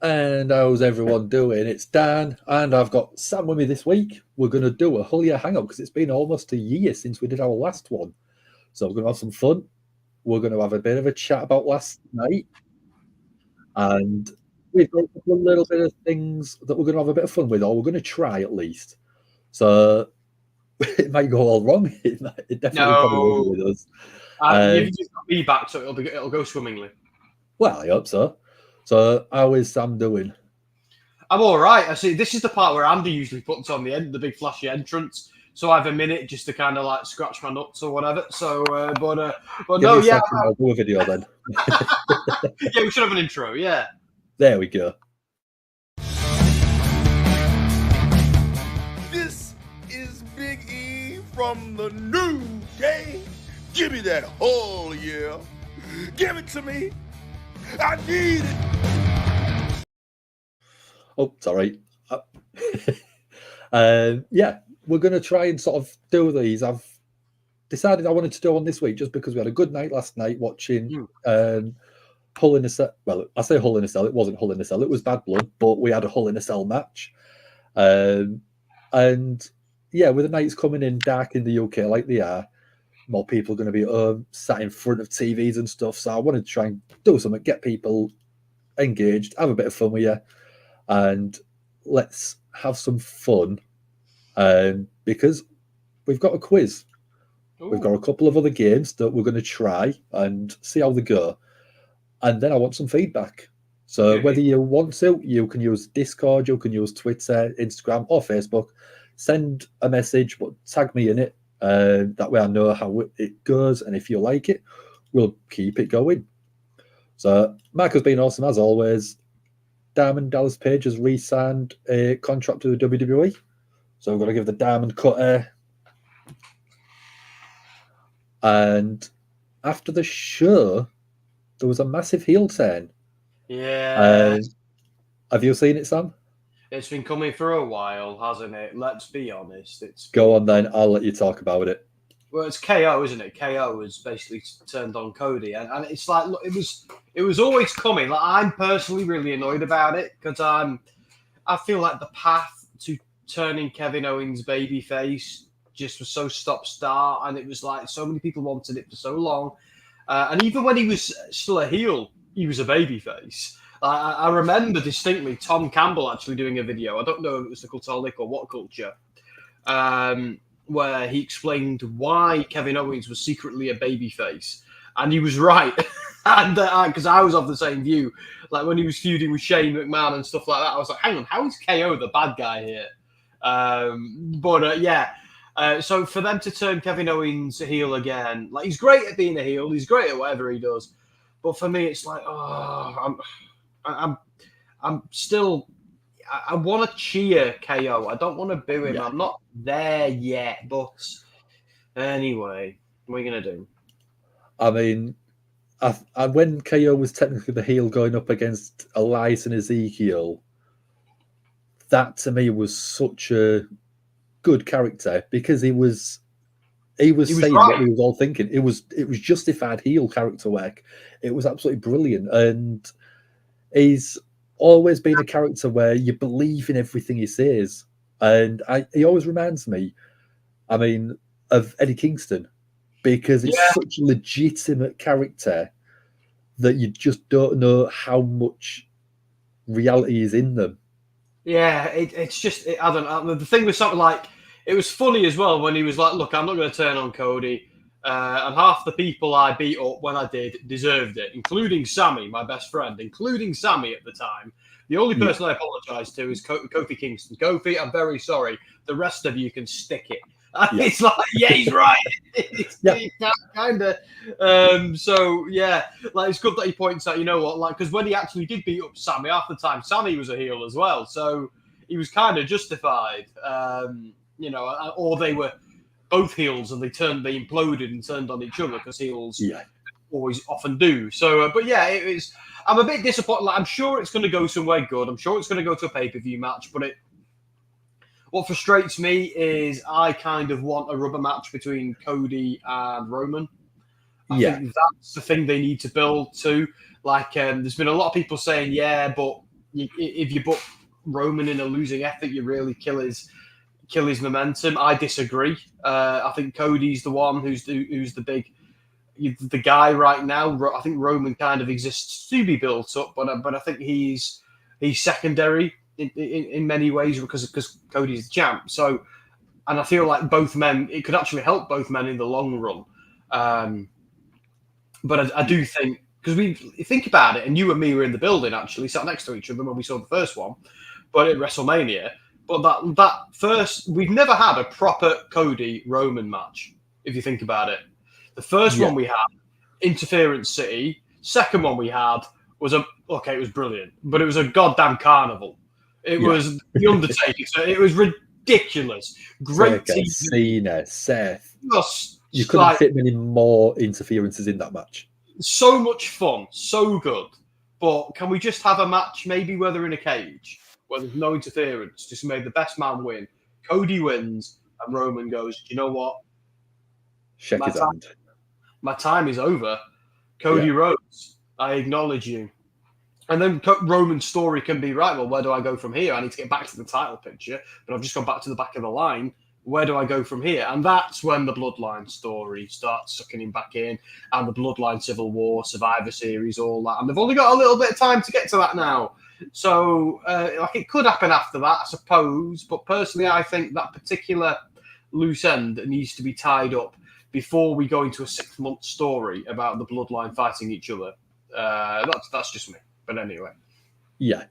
And how's everyone doing? It's Dan, and I've got Sam with me this week. We're going to do a Hullywood Hangout because it's been almost a year since we did our last one. So we're going to have some fun. We're going to have a bit of a chat about last night. And we've got a little bit of things that we're going to have a bit of fun with, or we're going to try at least. So it might go all wrong. It definitely probably will be with us. You've got me back, so it'll go swimmingly. Well, I hope so. So how is Sam doing? I'm all right. I see. This is the part where Andy usually puts on the end, the big flashy entrance. So I have a minute just to kind of like scratch my nuts or whatever. So, but no, yeah. I'll do a video then. Yeah, we should have an intro. Yeah. There we go. This is Big E from the new GAHY. Give me that whole yeah. Give it to me. I need it. Oh, sorry. Yeah, we're going to try and sort of do these. I've decided I wanted to do one this week just because we had a good night last night watching Hull in a Cell. Well, I say Hull in a Cell. It wasn't Hull in a Cell. It was Bad Blood, but we had a Hull in a Cell match. And yeah, with the nights coming in dark in the UK like they are, more people are going to be sat in front of TVs and stuff. So I wanted to try and do something, get people engaged, have a bit of fun with you, and let's have some fun because we've got a quiz. Ooh. We've got a couple of other games that we're going to try and see how they go, and then I want some feedback. So whether you want to, you can use Discord, you can use Twitter, Instagram, or Facebook. Send a message, but tag me in it. That way I know how it goes, and if you like it, we'll keep it going. So Mark has been awesome as always. Diamond Dallas Page has re-signed a contract with the WWE, so we're going to give the Diamond Cutter. And after the show, there was a massive heel turn. Yeah. Have you seen it, Sam? It's been coming for a while, hasn't it? Let's be honest. Go on then. I'll let you talk about it. Well, it's KO, isn't it? KO has basically turned on Cody, and it's like, look, it was always coming. Like, I'm personally really annoyed about it because I feel like the path to turning Kevin Owens babyface just was so stop-start, and it was like so many people wanted it for so long, and even when he was still a heel, he was a babyface. I remember distinctly Tom Campbell actually doing a video. I don't know if it was the Cultaholic or What Culture, where he explained why Kevin Owens was secretly a babyface, and he was right. And because I was of the same view, like when he was feuding with Shane McMahon and stuff like that, I was like, hang on, how is KO the bad guy here? So for them to turn Kevin Owens heel again, like he's great at being a heel, he's great at whatever he does, but for me, it's like, I'm still. I want to cheer KO. I don't want to boo him. Yeah. I'm not there yet. But anyway, what are you going to do? I mean, when KO was technically the heel going up against Elias and Ezekiel, that to me was such a good character because he was saying right. What we was all thinking. It was justified heel character work. It was absolutely brilliant, and he's always been a character where you believe in everything he says, and he always reminds me, I mean, of Eddie Kingston because it's such a legitimate character that you just don't know how much reality is in them. Yeah, it's just I don't know. The thing was something like it was funny as well when he was like, "Look, I'm not going to turn on Cody." And half the people I beat up when I did deserved it, including Sammy, my best friend, including Sammy at the time. The only person I apologise to is Kofi Kingston. Kofi, I'm very sorry. The rest of you can stick it. It's like, he's right. It's kind of. So, yeah, like it's good that he points out, you know what, like, because when he actually did beat up Sammy, half the time, Sammy was a heel as well. So he was kind of justified, or they were both heels and they imploded and turned on each other because heels always often do. So, but yeah, it was. I'm a bit disappointed. Like, I'm sure it's going to go somewhere good. I'm sure it's going to go to a pay-per-view match. But what frustrates me is I kind of want a rubber match between Cody and Roman. I think that's the thing they need to build to. Like, there's been a lot of people saying, but if you put Roman in a losing effort, you really kill his momentum. I disagree. I think Cody's the one who's the guy right now. I think Roman kind of exists to be built up, but I think he's secondary in many ways because Cody's the champ. So, and I feel like both men, it could actually help both men in the long run. But I do think, because we think about it, and you and me were in the building actually, sat next to each other when we saw the first one, but at WrestleMania. But that first, we've never had a proper Cody Roman match, if you think about it. The first one we had, Interference City. Second one we had was it was brilliant, but it was a goddamn carnival. It was The Undertaker, so it was ridiculous. Great TV. Cena, Seth. Just, you couldn't fit many more interferences in that match. So much fun, so good. But can we just have a match, maybe where they're in a cage, where there's no interference, just made the best man win. Cody wins, and Roman goes, you know what? Shake his hand. My time is over. Cody Rhodes, I acknowledge you. And then Roman's story can be, right, well, where do I go from here? I need to get back to the title picture, but I've just gone back to the back of the line. Where do I go from here? And that's when the Bloodline story starts sucking him back in, and the Bloodline Civil War, Survivor Series, all that. And they've only got a little bit of time to get to that now. So, it could happen after that, I suppose. But personally, I think that particular loose end needs to be tied up before we go into a 6-month story about the Bloodline fighting each other. That's just me. But anyway. Yeah.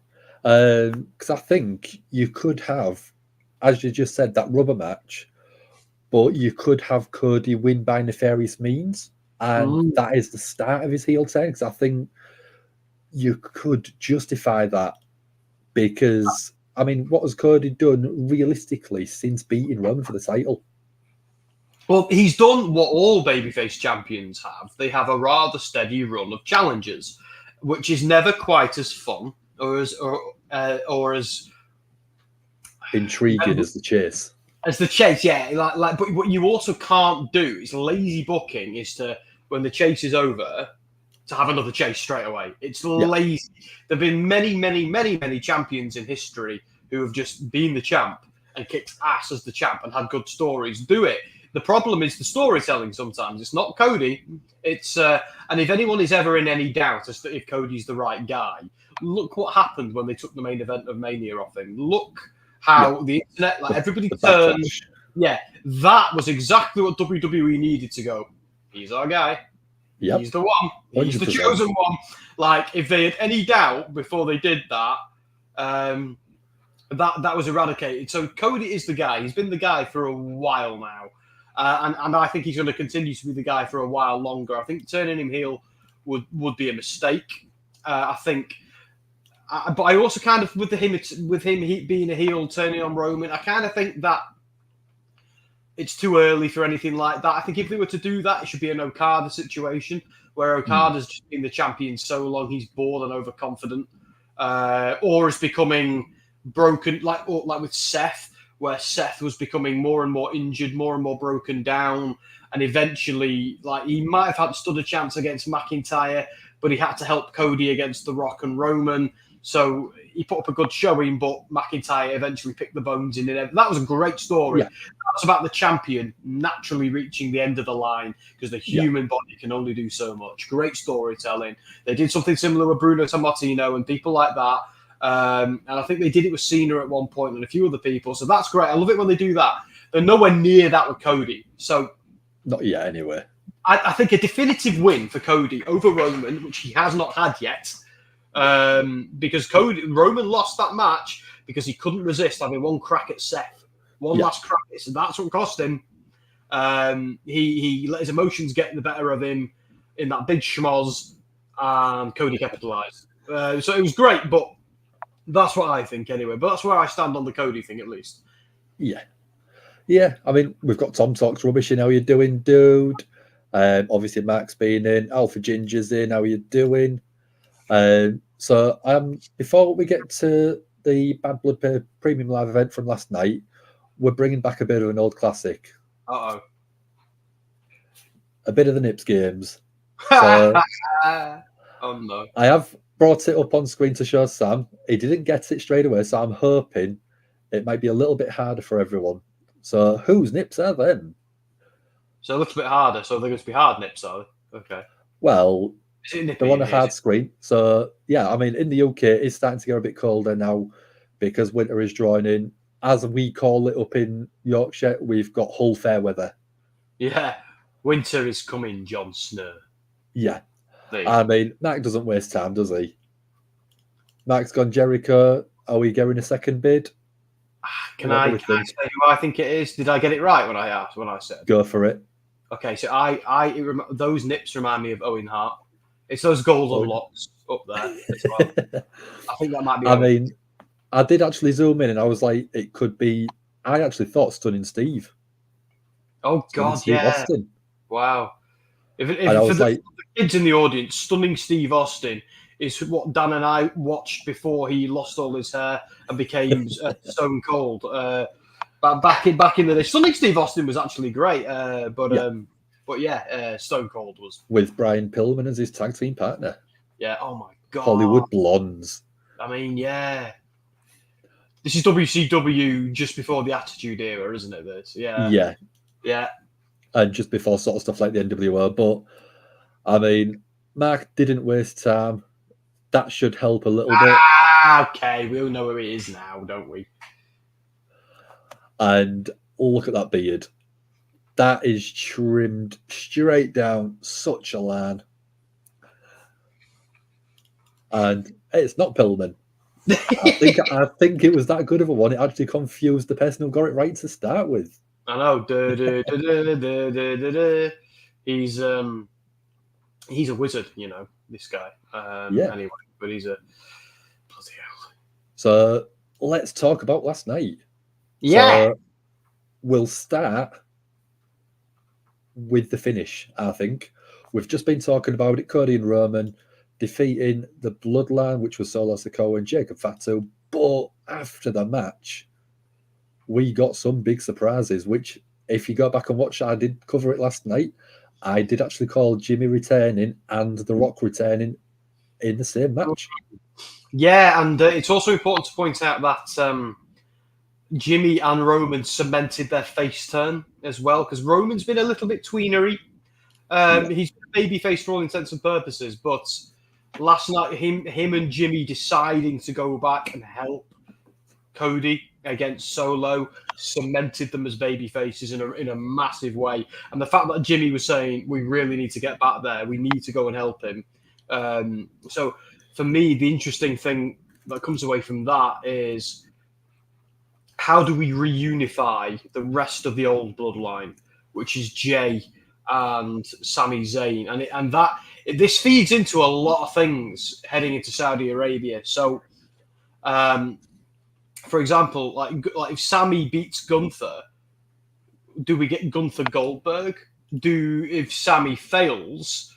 Because I think you could have, as you just said, that rubber match, but you could have Cody win by nefarious means. And that is the start of his heel turn. Because I think you could justify that because, I mean, what has Cody done realistically since beating Roman for the title? Well, he's done what all babyface champions have. They have a rather steady run of challenges, which is never quite as fun or as intriguing as the chase. As the chase, yeah. But what you also can't do is lazy booking is to, when the chase is over, to have another chase straight away. It's lazy. There have been many, many, many, many champions in history who have just been the champ and kicked ass as the champ and had good stories. Do it. The problem is the storytelling sometimes. It's not Cody. It's and if anyone is ever in any doubt as to if Cody's the right guy, look what happened when they took the main event of Mania off him. Look how the internet, everybody turned. Yeah, that was exactly what WWE needed to go. He's our guy. Yep. He's the one. He's 100%. The chosen one. If they had any doubt before they did that, that was eradicated. So Cody is the guy. He's been the guy for a while now. And I think he's going to continue to be the guy for a while longer. I think turning him heel would be a mistake. I think, but I also kind of with him being a heel turning on Roman, I kind of think that it's too early for anything like that. I think if they were to do that, it should be an Okada situation where Okada's just been the champion so long he's bored and overconfident, or is becoming broken, like with Seth, where Seth was becoming more and more injured, more and more broken down, and eventually, he might have stood a chance against McIntyre, but he had to help Cody against The Rock and Roman. So he put up a good showing, but McIntyre eventually picked the bones in it. That was a great story. Yeah. That's about the champion naturally reaching the end of the line because the human body can only do so much. Great storytelling. They did something similar with Bruno Sammartino and people like that. And I think they did it with Cena at one point and a few other people. So that's great. I love it when they do that. They're nowhere near that with Cody. So not yet, anyway. I think a definitive win for Cody over Roman, which he has not had yet, because Roman lost that match because he couldn't resist having one crack at Seth, last crack. So that's what cost him. He let his emotions get the better of him in that big schmoz, and Cody capitalized. So it was great, but that's what I think anyway. But that's where I stand on the Cody thing, at least. Yeah. I mean, we've got Tom Talks Rubbish in. How you doing, dude? Obviously, Mark's been in. Alpha Ginger's in. How you doing? So before we get to the Bad Blood Premium Live event from last night, we're bringing back a bit of an old classic. Uh-oh. A bit of the Nips games. So, oh, no. I have brought it up on screen to show Sam. He didn't get it straight away, so I'm hoping it might be a little bit harder for everyone. So whose nips are them? So a little bit harder. So they're going to be hard nips, are they? Okay. Well, Is it nippy they're on a in here? hard screen. So, yeah, I mean, in the UK, it's starting to get a bit colder now because winter is drawing in. As we call it up in Yorkshire, we've got Hull fair weather. Yeah. Winter is coming, Jon Snow. Yeah. There you I go. mean, Mac doesn't waste time, does he? Mac's gone Jericho. Are we getting a second bid? Can What I do we say think? who I think it is? Did I get it right when I said? Go for it. Okay, so those nips remind me of Owen Hart. It's those golden locks up there as well. I think that might be. I mean, I did actually zoom in and I was like, it could be. I actually thought Stunning Steve. Oh God, Steve yeah! Austin. Wow. If I was for like, the kids in the audience, Stunning Steve Austin is what Dan and I watched before he lost all his hair and became Stone Cold. But back in the day, Stunning Steve Austin was actually great. But yeah, Stone Cold was with Brian Pillman as his tag team partner. Yeah. Oh my God. Hollywood Blondes. I mean, yeah. This is WCW just before the Attitude Era, isn't it? This, yeah. Yeah. Yeah. And just before sort of stuff like the NWO. But I mean, Mark didn't waste time. That should help a little bit. Okay, we all know where he is now, don't we? And look at that beard. That is trimmed straight down, such a line. And it's not Pillman. I think it was that good of a one. It actually confused the person who got it right to start with. I know. He's a wizard, you know, this guy. Yeah. Anyway, but he's a bloody hell. So let's talk about last night. Yeah. So we'll start with the finish, I think. We've just been talking about it. Cody and Roman defeating the Bloodline, which was Solo Sikoa and Jacob Fatu. But after the match, we got some big surprises, which if you go back and watch, I did cover it last night. I did actually call Gimme returning and The Rock returning in the same match. Yeah, and it's also important to point out that Gimme and Roman cemented their face turn as well, because Roman's been a little bit tweenery. He's a babyface for all intents and purposes, but last night, him and Gimme deciding to go back and help Cody against Solo cemented them as babyfaces in a massive way. And the fact that Gimme was saying, we really need to get back there, we need to go and help him. So for me, the interesting thing that comes away from that is, how do we reunify the rest of the old bloodline, which is Jay and Sami Zayn, and this feeds into a lot of things heading into Saudi Arabia. So, for example, like if Sami beats Gunther, do we get Gunther Goldberg? If Sami fails,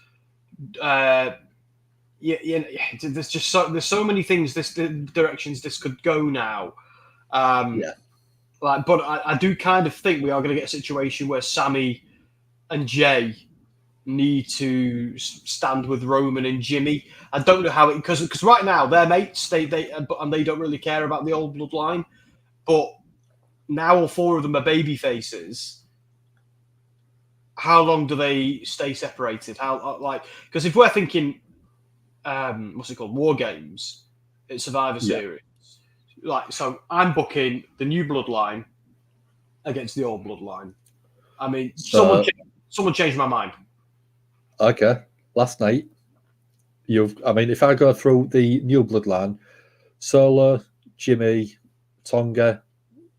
there's just there's so many things directions this could go now. But I do kind of think we are going to get a situation where Sami and Jay need to stand with Roman and Jimmy. I don't know how because right now they're mates, and they don't really care about the old bloodline. But now all four of them are baby faces. How long do they stay separated? Because if we're thinking, what's it called, War Games, it's Survivor Series. So I'm booking the new bloodline against the old bloodline. I mean, someone changed my mind. Okay. Last night, if I go through the new bloodline, Solo, Jimmy, Tonga,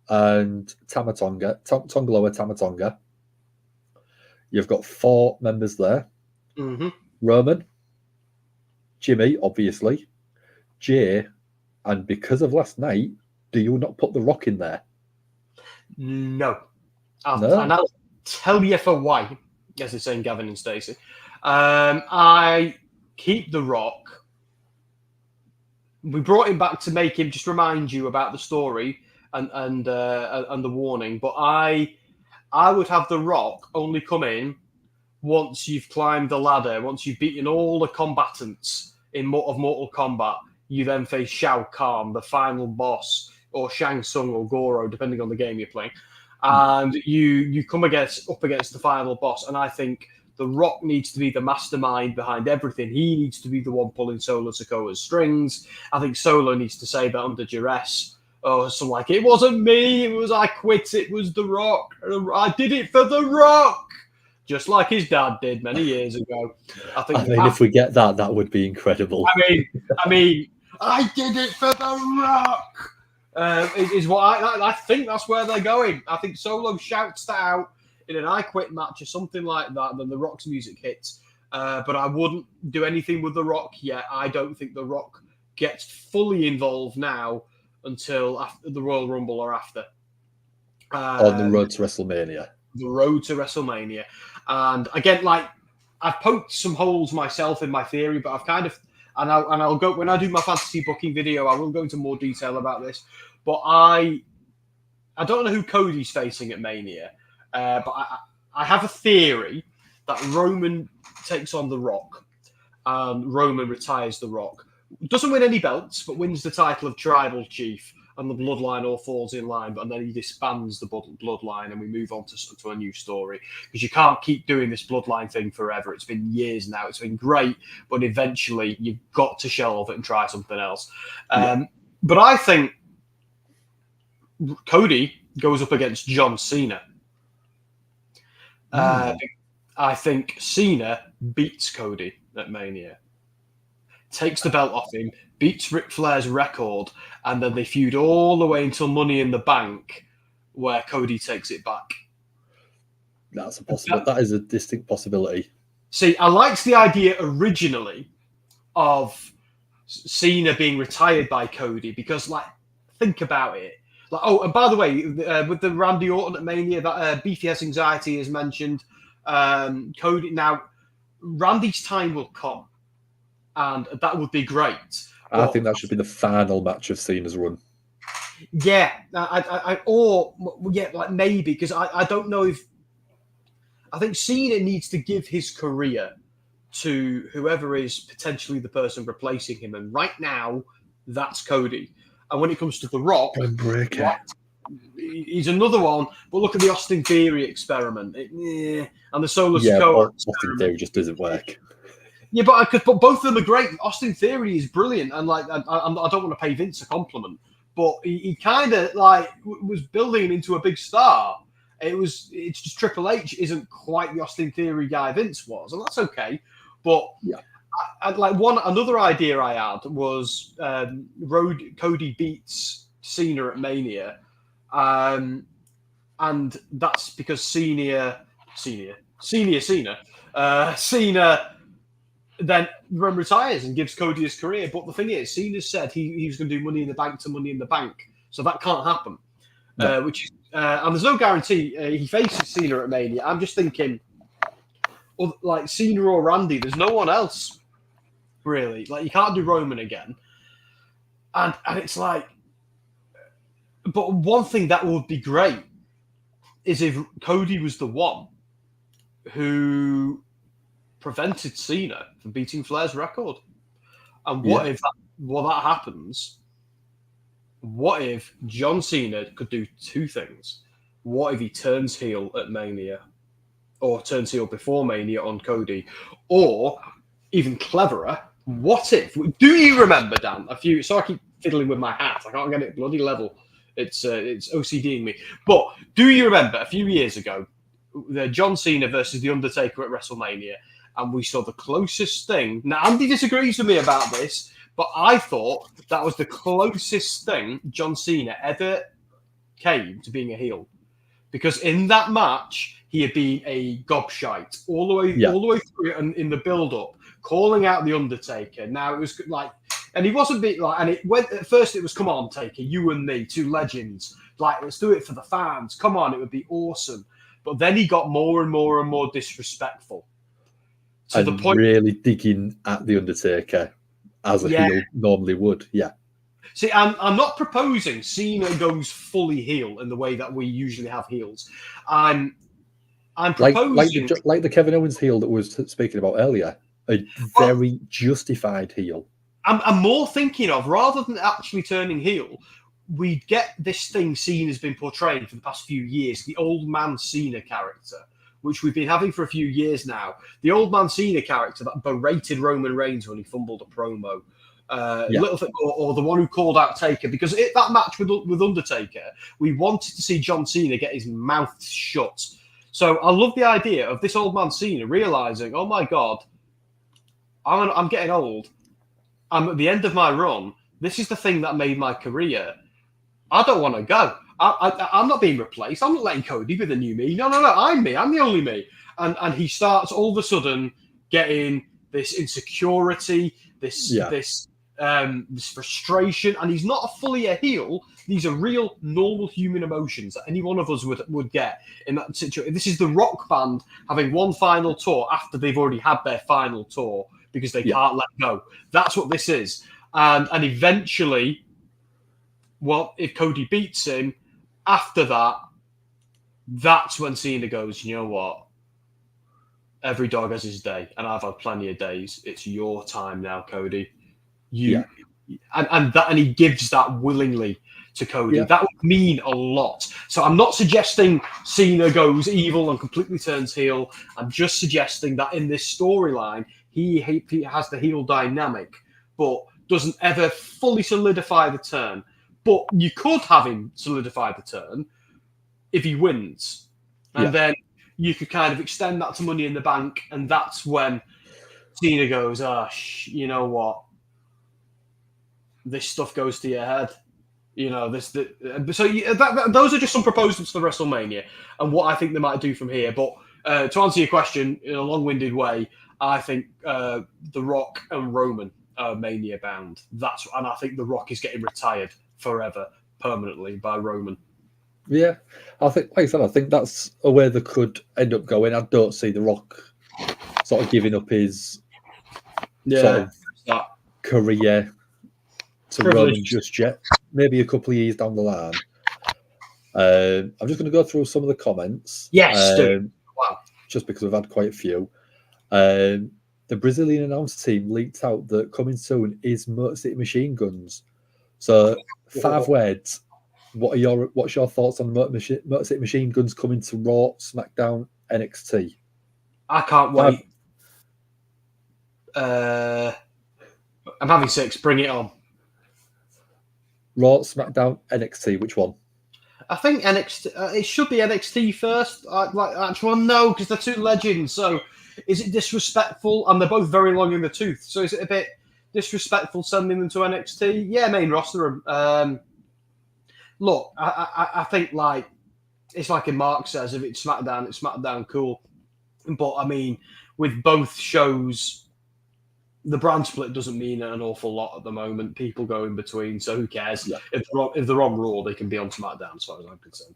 and Tamatonga, Tongaloa, Tamatonga, you've got 4 members there. Mm-hmm. Roman, Jimmy, obviously, Jay, and because of last night, do you not put The Rock in there? No. No? And I'll tell you for why, as they're saying Gavin and Stacey. I keep The Rock. We brought him back to make him just remind you about the story and the warning. But I would have The Rock only come in once you've climbed the ladder, once you've beaten all the combatants of Mortal Kombat, you then face Shao Kahn, the final boss, or Shang Tsung or Goro, depending on the game you're playing, and you come up against the final boss. And I think The Rock needs to be the mastermind behind everything. He needs to be the one pulling Solo Sikoa's strings. I think Solo needs to say that under duress. Oh, something like, it wasn't me, it was I quit, it was The Rock. I did it for The Rock. Just like his dad did many years ago. I mean, if we get that, that would be incredible. I mean, I did it for The Rock. Is what I think that's where they're going. I think Solo shouts that out in an I Quit match or something like that, then The Rock's music hits. But I wouldn't do anything with The Rock yet. I don't think The Rock gets fully involved now until after the Royal Rumble or after. On the road to WrestleMania. The road to WrestleMania. And again, like, I've poked some holes myself in my theory, but I've kind of, and I'll go, when I do my fantasy booking video, I will go into more detail about this. But I don't know who Cody's facing at Mania, but I have a theory that Roman takes on The Rock, and Roman retires The Rock. Doesn't win any belts, but wins the title of Tribal Chief, and the bloodline all falls in line, and then he disbands the bloodline, and we move on to a new story. Because you can't keep doing this bloodline thing forever. It's been years now. It's been great, but eventually you've got to shelve it and try something else. But I think Cody goes up against John Cena. I think Cena beats Cody at Mania, takes the belt off him, beats Ric Flair's record, and then they feud all the way until Money in the Bank, where Cody takes it back. That's a possibility. That is a distinct possibility. See, I liked the idea originally of Cena being retired by Cody because, like, think about it. Like, oh, and by the way, with the Randy Orton at Mania, that Beefy has anxiety is mentioned. Cody, now, Randy's time will come, and that would be great. I think that should be the final match of Cena's run. Yeah, like maybe, because I don't know if, I think Cena needs to give his career to whoever is potentially the person replacing him, and right now, that's Cody. And when it comes to The Rock, he's another one. But look at the Austin Theory experiment, and the Solo Sikoa. Austin Theory just doesn't work. Yeah, but both of them are great. Austin Theory is brilliant, and like I don't want to pay Vince a compliment, but he kind of like was building him into a big star. It's just Triple H isn't quite the Austin Theory guy Vince was, and that's okay. But yeah. Another idea I had was Cody beats Cena at Mania, and that's because Cena then retires and gives Cody his career. But the thing is, Cena said he was going to do Money in the Bank to Money in the Bank, so that can't happen. No. And there's no guarantee he faces Cena at Mania. I'm just thinking, like Cena or Randy, there's no one else. Really, like you can't do Roman again, and it's like, but one thing that would be great is if Cody was the one who prevented Cena from beating Flair's record. And what if that happens? What if John Cena could do two things? What if he turns heel at Mania, or turns heel before Mania on Cody, or even cleverer? What if? Do you remember, Dan? So I keep fiddling with my hat. I can't get it bloody level. It's OCDing me. But do you remember a few years ago, the John Cena versus The Undertaker at WrestleMania, and we saw the closest thing. Now Andy disagrees with me about this, but I thought that was the closest thing John Cena ever came to being a heel, because in that match he had been a gobshite all the way through it, and in the build-up, calling out The Undertaker. Now it was like, and he wasn't being like, and it went at first. It was, come on, Taker, you and me, two legends. Like, let's do it for the fans. Come on, it would be awesome. But then he got more and more and more disrespectful, to the point really digging at The Undertaker as a heel normally would. Yeah. See, I'm not proposing Cena goes fully heel in the way that we usually have heels. I'm proposing like the Kevin Owens heel that we were speaking about earlier. a very justified heel. I'm more thinking of, rather than actually turning heel, we get this thing Cena has been portraying for the past few years, the old man Cena character, which we've been having for a few years now. The old man Cena character that berated Roman Reigns when he fumbled a promo. Or the one who called out Taker, because that match with Undertaker, we wanted to see John Cena get his mouth shut. So I love the idea of this old man Cena realizing, oh my God, I'm getting old. I'm at the end of my run. This is the thing that made my career. I don't want to go. I'm not being replaced. I'm not letting Cody be the new me. No, I'm me. I'm the only me. And he starts all of a sudden getting this insecurity, this frustration, and he's not fully a heel. These are real, normal human emotions that any one of us would get in that situation. This is the Rock Band having one final tour after they've already had their final tour because they can't let go. That's what this is. And eventually, well, if Cody beats him, after that, that's when Cena goes, you know what? Every dog has his day, and I've had plenty of days. It's your time now, Cody. And he gives that willingly to Cody. That would mean a lot. So I'm not suggesting Cena goes evil and completely turns heel. I'm just suggesting that in this storyline, he has the heel dynamic, but doesn't ever fully solidify the turn. But you could have him solidify the turn if he wins. And then you could kind of extend that to Money in the Bank, and that's when Cena goes, you know what? This stuff goes to your head. You know, those are just some proposals for WrestleMania and what I think they might do from here. But to answer your question in a long-winded way, I think The Rock and Roman are Mania bound. And I think The Rock is getting retired forever, permanently by Roman. Yeah, I think, like I said, I think that's a way they could end up going. I don't see The Rock sort of giving up his sort of career to Roman just yet. Maybe a couple of years down the line. I'm just going to go through some of the comments. Yes, wow. Just because we've had quite a few. The Brazilian announce team leaked out that coming soon is Motor City Machine Guns. So, 5 words. What's your thoughts on Motor City Machine Guns coming to Raw, SmackDown, NXT? I can't wait. I'm having 6. Bring it on. Raw, SmackDown, NXT. Which one? I think NXT. It should be NXT first. No, because they're 2 legends. So, is it disrespectful? And they're both very long in the tooth. So, is it a bit disrespectful sending them to NXT? Yeah, main roster. Look, I think it's like Mark says, if it's SmackDown, it's SmackDown, cool. But I mean, with both shows, the brand split doesn't mean an awful lot at the moment. People go in between, so who cares? Yeah. If they're on Raw, they can be on SmackDown, as far as I'm concerned.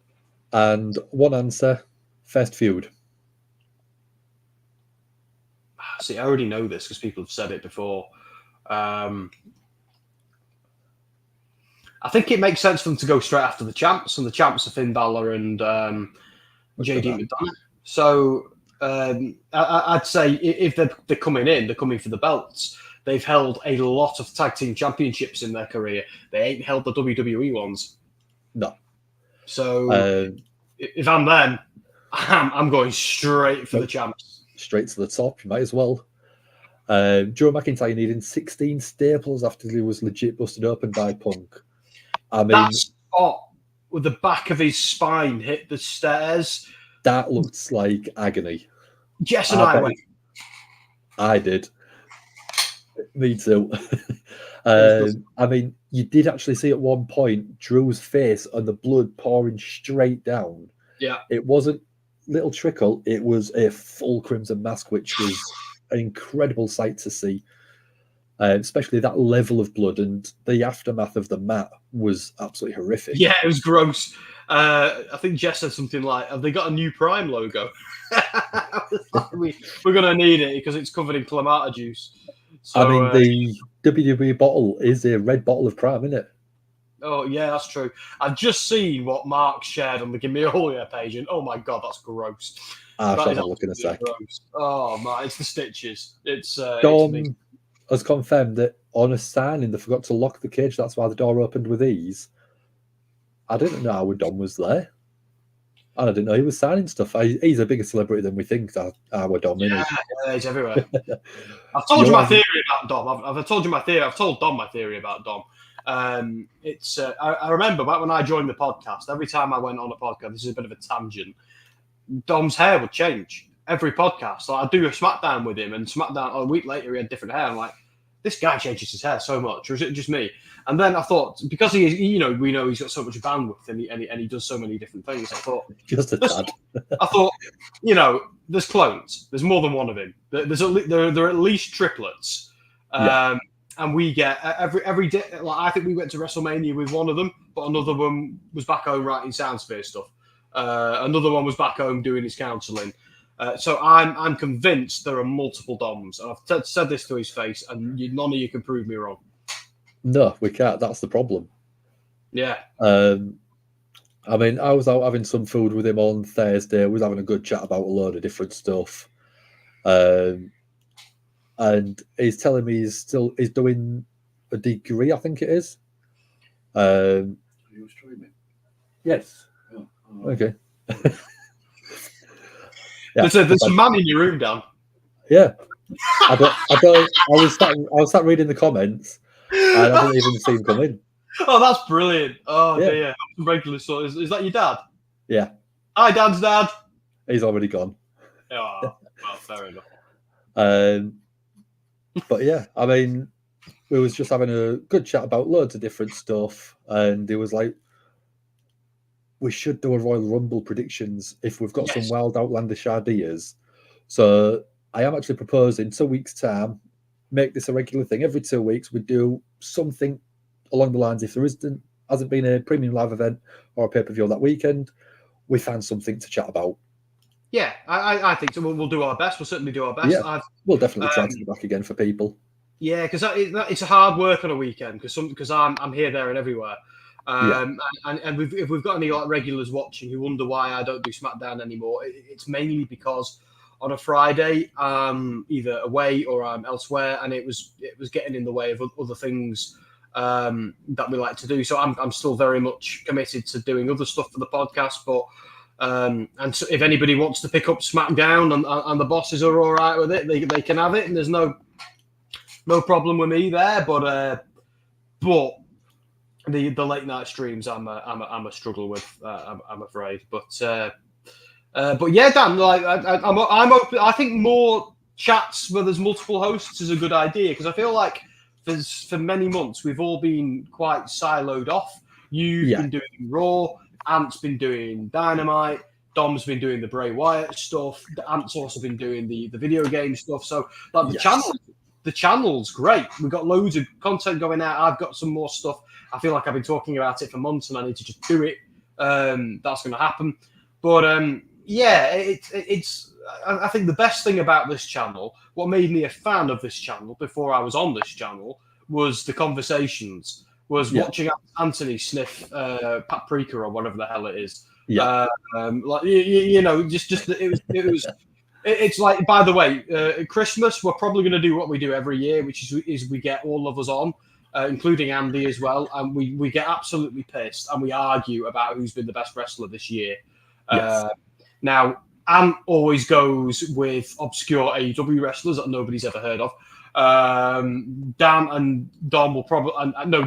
And one answer, first feud. See, I already know this because people have said it before. I think it makes sense for them to go straight after the champs, and the champs are Finn Balor and JD McDonough. So I'd say if they're coming in, they're coming for the belts. They've held a lot of tag team championships in their career. They ain't held the WWE ones. No. So if I'm them, I'm going straight for the champs. Straight to the top, you might as well. Drew McIntyre needing 16 staples after he was legit busted open by Punk. I mean, that spot with the back of his spine hit the stairs. That looks like agony. Jess and I went. I did. Me too. I mean, you did actually see at one point Drew's face and the blood pouring straight down. Yeah. It wasn't little trickle. It was a full crimson mask, which was an incredible sight to see. Especially that level of blood, and the aftermath of the mat was absolutely horrific. Yeah, it was gross. I think Jess said something like, have they got a new Prime logo? We're going to need it because it's covered in Clamato juice. So, I mean, the WWE bottle is a red bottle of Prime, isn't it? Oh, yeah, that's true. I've just seen what Mark shared on the Gimme page, and oh my God, that's gross. I'll That have is a look in a sec. gross. Oh, man, it's the stitches. It's Dom has confirmed that on a signing, they forgot to lock the cage. That's why the door opened with ease. I didn't know our Dom was there. And I didn't know he was signing stuff. He's a bigger celebrity than we think, our Dom, yeah, isn't yeah, he's everywhere. I've told you my theory about Dom. I've told you my theory. I've told Dom my theory about Dom. I remember back when I joined the podcast, every time I went on a podcast, this is a bit of a tangent, Dom's hair would change every podcast. Like, I'd do a SmackDown with him, and SmackDown a week later he had different hair. I'm like, this guy changes his hair so much, or is it just me? And then I thought, because we know he's got so much bandwidth and he does so many different things. I thought, just a tad. I thought, there's clones. There's more than one of him. There are at least triplets. And we get every day. Like, I think we went to WrestleMania with one of them, but another one was back home writing Soundsphere stuff. Another one was back home doing his counselling. So I'm convinced there are multiple Doms. And I've said this to his face, and none of you can prove me wrong. No, we can't. That's the problem. Yeah. I mean, I was out having some food with him on Thursday. We was having a good chat about a load of different stuff. And he's telling me he's doing a degree, I think it is. Are you streaming? Yes. Oh. Okay. Yeah, there's a man in your room, Dan. Yeah. I was sat reading the comments, and I didn't even see him come in. Oh, that's brilliant. Oh, yeah. Dear. Regular sort. Is that your dad? Yeah. Hi, Dad's dad. He's already gone. Oh, well, fair enough. But yeah, I mean, we was just having a good chat about loads of different stuff, and it was like, we should do a Royal Rumble predictions if we've got some wild outlandish ideas. So I am actually proposing 2 weeks' time, make this a regular thing. Every 2 weeks, we do something along the lines. If there hasn't been a premium live event or a pay-per-view that weekend, we find something to chat about. Yeah, I think so. We'll do our best. We'll certainly do our best. Yeah, we'll definitely try to get back again for people. Yeah, because it's a hard work on a weekend because I'm here, there, and everywhere. And if we've got any regulars watching who wonder why I don't do SmackDown anymore, it's mainly because on a Friday I'm either away or I'm elsewhere, and it was getting in the way of other things that we like to do. So I'm still very much committed to doing other stuff for the podcast. But and so if anybody wants to pick up SmackDown and the bosses are all right with it, they can have it, and there's no problem with me there. But the late night streams I'm a struggle with. I'm afraid. But yeah, Dan, like I'm open. I think more chats where there's multiple hosts is a good idea, because I feel like for many months we've all been quite siloed off. You've been doing Raw, Ant's been doing Dynamite, Dom's been doing the Bray Wyatt stuff, Ant's also been doing the video game stuff. So like the channel's great. We've got loads of content going out. I've got some more stuff. I feel like I've been talking about it for months, and I need to just do it. That's going to happen. But it's. I think the best thing about this channel, what made me a fan of this channel before I was on this channel, was the conversations. Was watching Anthony sniff paprika or whatever the hell it is. Yeah. Like just it was. It's like, by the way, at Christmas, we're probably going to do what we do every year, which is we get all of us on, including Andy as well, and we get absolutely pissed and we argue about who's been the best wrestler this year. Now, Ant always goes with obscure AEW wrestlers that nobody's ever heard of. Dan and Dom will probably...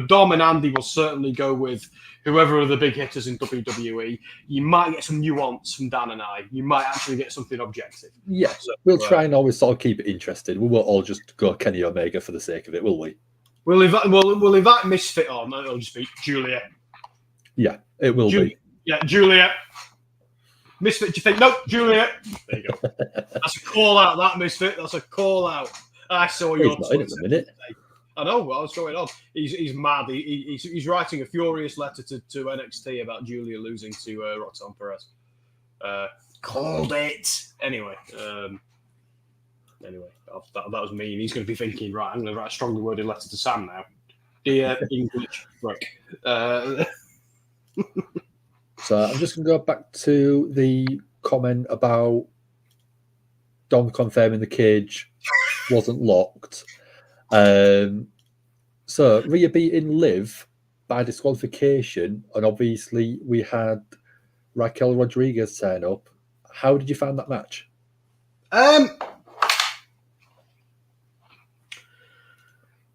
Dom and Andy will certainly go with whoever are the big hitters in WWE. You might get some nuance from Dan and I. You might actually get something objective. Yeah, so, we'll try and always sort of keep it interesting. We won't all just go Kenny Omega for the sake of it, will we? We'll invite Misfit on. It'll just be Julia. Yeah, it will be. Yeah, Julia. Misfit, do you think? No, Julia. There you go. That's a call out, that Misfit. That's a call out. I saw your tweet in a minute. I know what's going on. He's mad. He's writing a furious letter to NXT about Julia losing to Roxanne Perez. Called it. Anyway, that was mean. He's going to be thinking, right, I'm going to write a strongly worded letter to Sam now. The English prick. So I'm just going to go back to the comment about Dom confirming the cage wasn't locked. So Rhea beating Liv by disqualification, and obviously we had Raquel Rodriguez turn up. How did you find that match?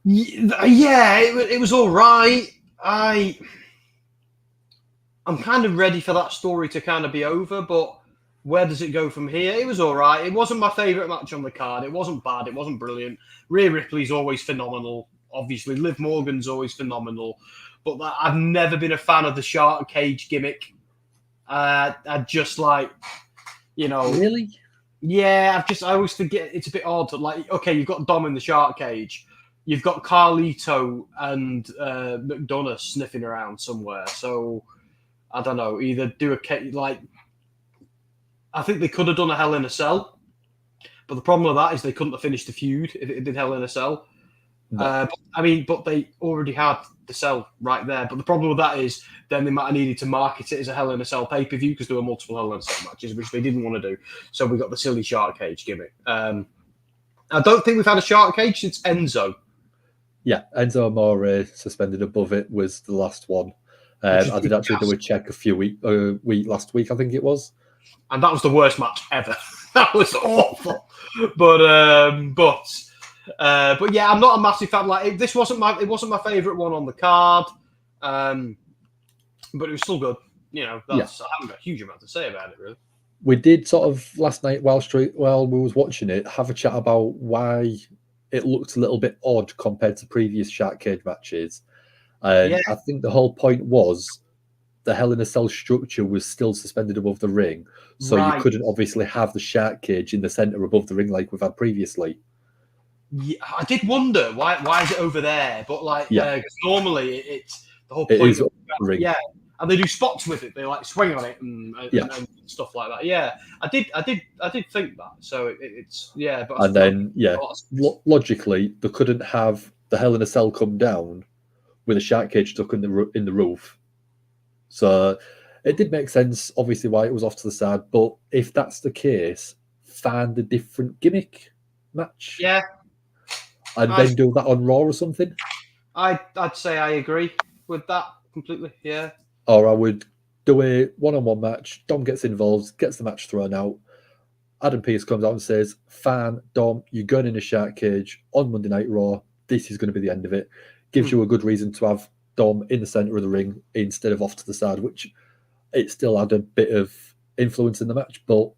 Yeah, it was all right. I'm kind of ready for that story to kind of be over, but where does it go from here? It was all right. It wasn't my favourite match on the card. It wasn't bad. It wasn't brilliant. Rhea Ripley's always phenomenal. Obviously, Liv Morgan's always phenomenal. But I've never been a fan of the shark cage gimmick. I just like, Really? Yeah, I always forget it's a bit odd. Like, okay, you've got Dom in the shark cage. You've got Carlito and McDonough sniffing around somewhere. So, I don't know. Either do I think they could have done a Hell in a Cell. But the problem with that is they couldn't have finished the feud if it did Hell in a Cell. No. But they already had the cell right there. But the problem with that is then they might have needed to market it as a Hell in a Cell pay-per-view because there were multiple Hell in a Cell matches, which they didn't want to do. So we got the silly shark cage gimmick. I don't think we've had a shark cage since Enzo. Yeah, Enzo Amore suspended above it was the last one. I did actually do a check last week, I think it was. And that was the worst match ever. That was awful. But yeah, I'm not a massive fan. Like it wasn't my favorite one on the card, but it was still good. I haven't got a huge amount to say about it really. We did sort of last night while we was watching it have a chat about why it looked a little bit odd compared to previous shark cage matches. I think the whole point was the Hell in a Cell structure was still suspended above the ring, so you couldn't obviously have the shark cage in the center above the ring like we've had previously. Yeah, I did wonder why is it over there, but normally it's the whole point. It is the ring. Yeah, and they do spots with it. They like swing on it and stuff like that. Yeah, I did think that. So it's but and then logically they couldn't have the Hell in a Cell come down with a shark cage stuck in the roof. So it did make sense, obviously, why it was off to the side. But if that's the case, find a different gimmick match. Yeah. And then do that on Raw or something. I'd say I agree with that completely, yeah. Or I would do a one-on-one match. Dom gets involved, gets the match thrown out. Adam Pearce comes out and says, "Fan, Dom, you're going in a shark cage on Monday Night Raw. This is going to be the end of it." Gives you a good reason to have Dom in the center of the ring instead of off to the side, which it still had a bit of influence in the match. But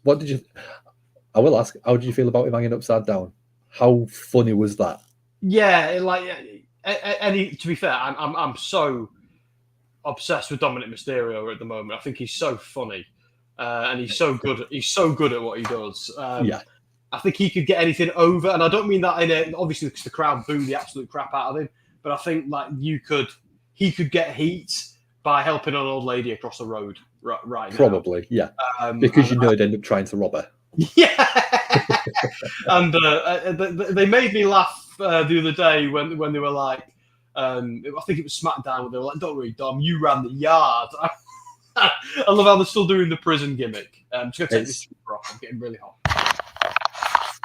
I will ask, how did you feel about him hanging upside down? How funny was that? Yeah, to be fair, I'm so obsessed with Dominic Mysterio at the moment. I think he's so funny, and he's so good. He's so good at what he does. I think he could get anything over, and I don't mean that obviously because the crowd booed the absolute crap out of him. But I think he could get heat by helping an old lady across the road right now. Probably, yeah, because they'd end up trying to rob her. Yeah, and they made me laugh the other day when they were like, I think it was SmackDown. They were like, "Don't worry, Dom, you ran the yard." I love how they're still doing the prison gimmick. I'm just gonna take this off. I'm getting really hot.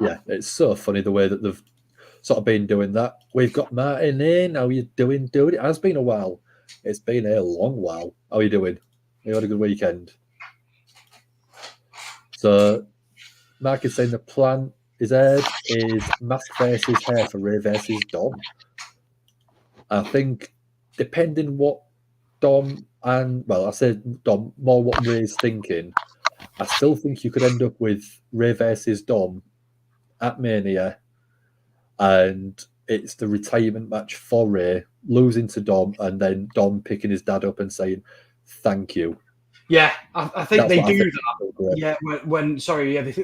Yeah, it's so funny the way that they've sort of been doing that. We've got Martin in. How are you doing? It has been a while. It's been a long while. How are you doing? You had a good weekend. So Mark is saying the plan is mask versus hair for Ray versus Dom. I think depending what Dom I said Dom, more what Ray's thinking, I still think you could end up with Ray versus Dom at Mania, and it's the retirement match for Ray, losing to Dom, and then Dom picking his dad up and saying, "Thank you." Yeah, I think they do that. Yeah,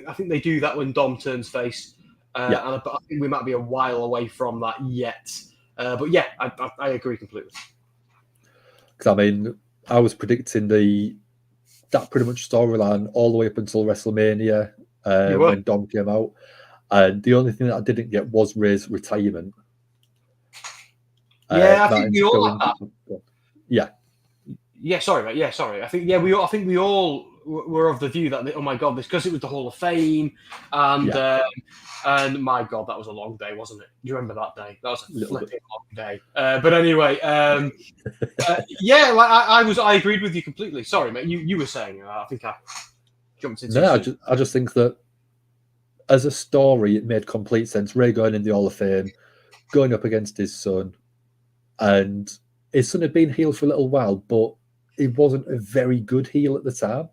I think they do that when Dom turns face. But I think we might be a while away from that yet. But yeah, I agree completely. Because I mean, I was predicting that pretty much storyline all the way up until WrestleMania when Dom came out. And the only thing that I didn't get was Ray's retirement. Yeah, I think we all like that. Yeah. Yeah, sorry, mate. Yeah, sorry. I think we all were of the view that oh my god, this because it was the Hall of Fame, and my god, that was a long day, wasn't it? Do you remember that day? That was a flipping long day. But anyway, yeah, like I agreed with you completely. Sorry, mate. You were saying I think I jumped into. No, I just think that as a story, it made complete sense. Ray going in the Hall of Fame, going up against his son, and his son had been heel for a little while, but he wasn't a very good heel at the time.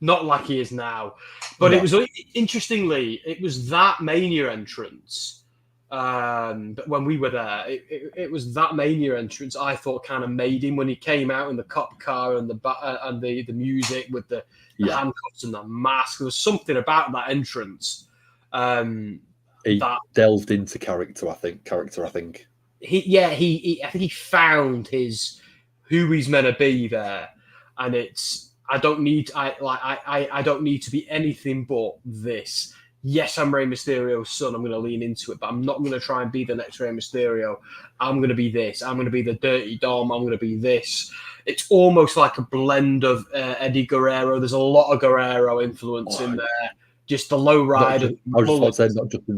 Not like he is now. But it was, interestingly, it was that Mania entrance. When we were there, it was that Mania entrance I thought kind of made him when he came out in the cop car and the music with the handcuffs and the mask. There was something about that entrance. He delved into character, I think. I think he found who he's meant to be there, and I don't need to be anything but this. Yes, I'm Rey Mysterio's son. I'm going to lean into it, but I'm not going to try and be the next Rey Mysterio. I'm going to be this. I'm going to be the Dirty Dom. I'm going to be this. It's almost like a blend of Eddie Guerrero. There's a lot of Guerrero influence in there. Just the low rider. I was just about to say not just in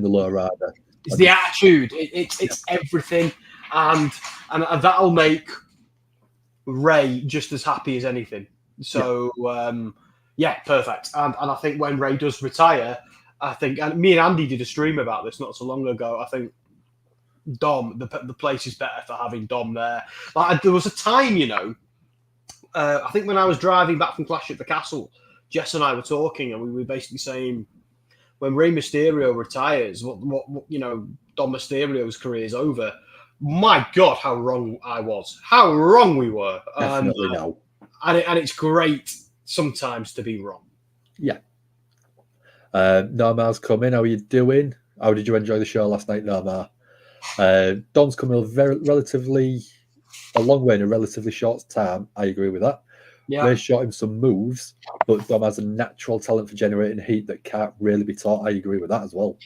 the low rider. It's the attitude. It's everything, and that'll make Ray just as happy as anything. So perfect. And I think when Ray does retire, I think, and me and Andy did a stream about this not so long ago. I think Dom, the place is better for having Dom there. Like there was a time, I think when I was driving back from Clash at the Castle, Jess and I were talking, and we were basically saying, when Rey Mysterio retires, what Dom Mysterio's career is over. My God, how wrong I was! How wrong we were. Definitely no. And it's great sometimes to be wrong. Yeah. Nomar's coming. How are you doing? How did you enjoy the show last night, Nomar? Dom's coming a long way in a relatively short time. I agree with that. Yeah. Ray shot him some moves, but Dom has a natural talent for generating heat that can't really be taught. I agree with that as well.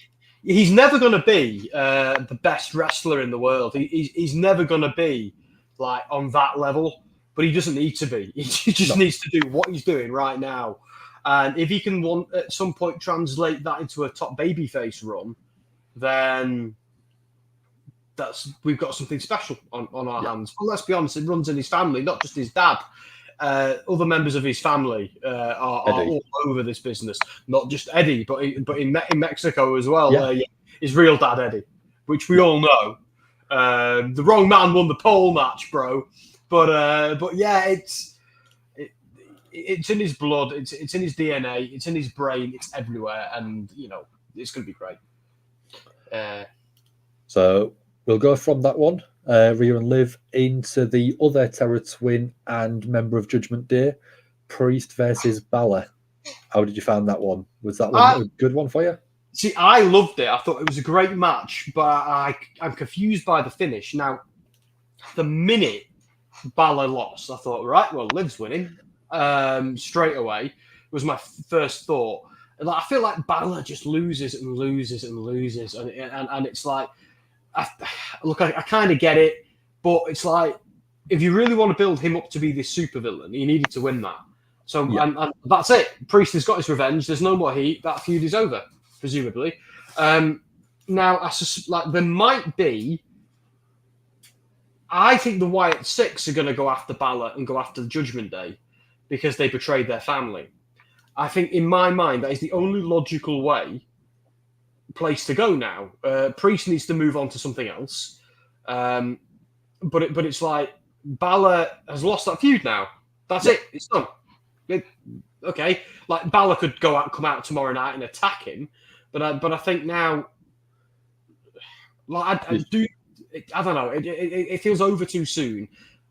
He's never going to be the best wrestler in the world. He's never going to be like on that level, but he doesn't need to be. He just needs to do what he's doing right now. And if he can at some point translate that into a top babyface run, then we've got something special on our hands. But let's be honest, it runs in his family, not just his dad. Other members of his family are all over this business. Not just Eddie, but in Mexico as well. His real dad, Eddie, which we all know. The wrong man won the pole match, bro. But yeah, it's in his blood. It's in his DNA. It's in his brain. It's everywhere, and it's going to be great. So we'll go from that one. Rhea and Liv into the other Terror Twin and member of Judgment Day, Priest versus Balor. How did you find that one? Was that one a good one for you? See, I loved it. I thought it was a great match, but I'm confused by the finish. Now, the minute Balor lost, I thought, right, well, Liv's winning straight away was my first thought. And I feel like Balor just loses and loses and loses, and it's like, I kind of get it, but it's like, if you really want to build him up to be this supervillain, he needed to win that. So and that's it. Priest has got his revenge. There's no more heat. That feud is over, presumably. Now, there might be. I think the Wyatt Six are going to go after Balor and go after the Judgment Day because they betrayed their family. I think, in my mind, that is the only logical place to go now. Priest needs to move on to something else, but it's like Balor has lost that feud now. That's it. It's done. Okay, like Balor could come out tomorrow night and attack him, but I think now, like I don't know. It feels over too soon.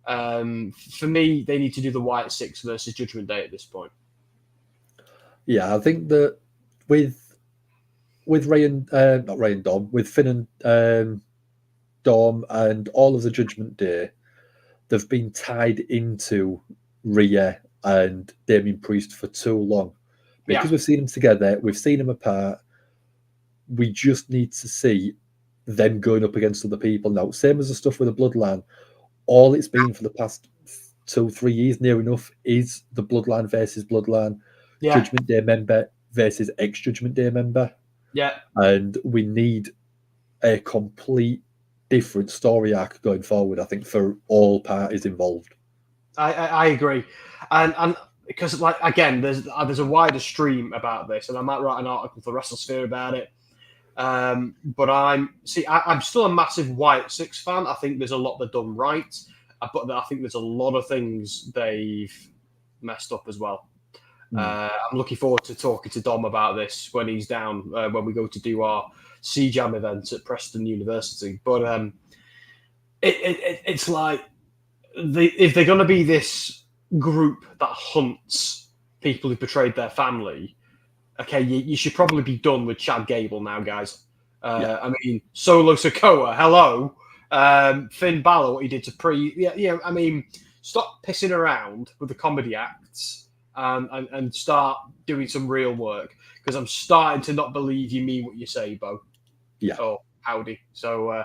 For me, they need to do the Wyatt Six versus Judgment Day at this point. Yeah, I think that with Ray and not Ray and Dom, with Finn and Dom and all of the Judgment Day, they've been tied into Rhea and Damian Priest for too long. Because we've seen them together, we've seen them apart. We just need to see them going up against other people. Now, same as the stuff with the Bloodline, all it's been for the past 2-3 years, near enough, is the Bloodline versus Bloodline, Judgment Day member versus ex-Judgment Day member. Yeah. And we need a complete different story arc going forward, I think, for all parties involved. I agree. And because, like, again, there's a wider stream about this, and I might write an article for WrestleSphere about it. But I'm still a massive Wyatt Six fan. I think there's a lot they've done right, but I think there's a lot of things they've messed up as well. I'm looking forward to talking to Dom about this when he's down, when we go to do our C-Jam event at Preston University. But it's like, if they're going to be this group that hunts people who betrayed their family, okay, you should probably be done with Chad Gable now, guys. I mean, Solo Sikoa, hello. Finn Balor, what he did to I mean, stop pissing around with the comedy acts and start doing some real work, because I'm starting to not believe you mean what you say, Bo. Yeah. Oh, howdy. So,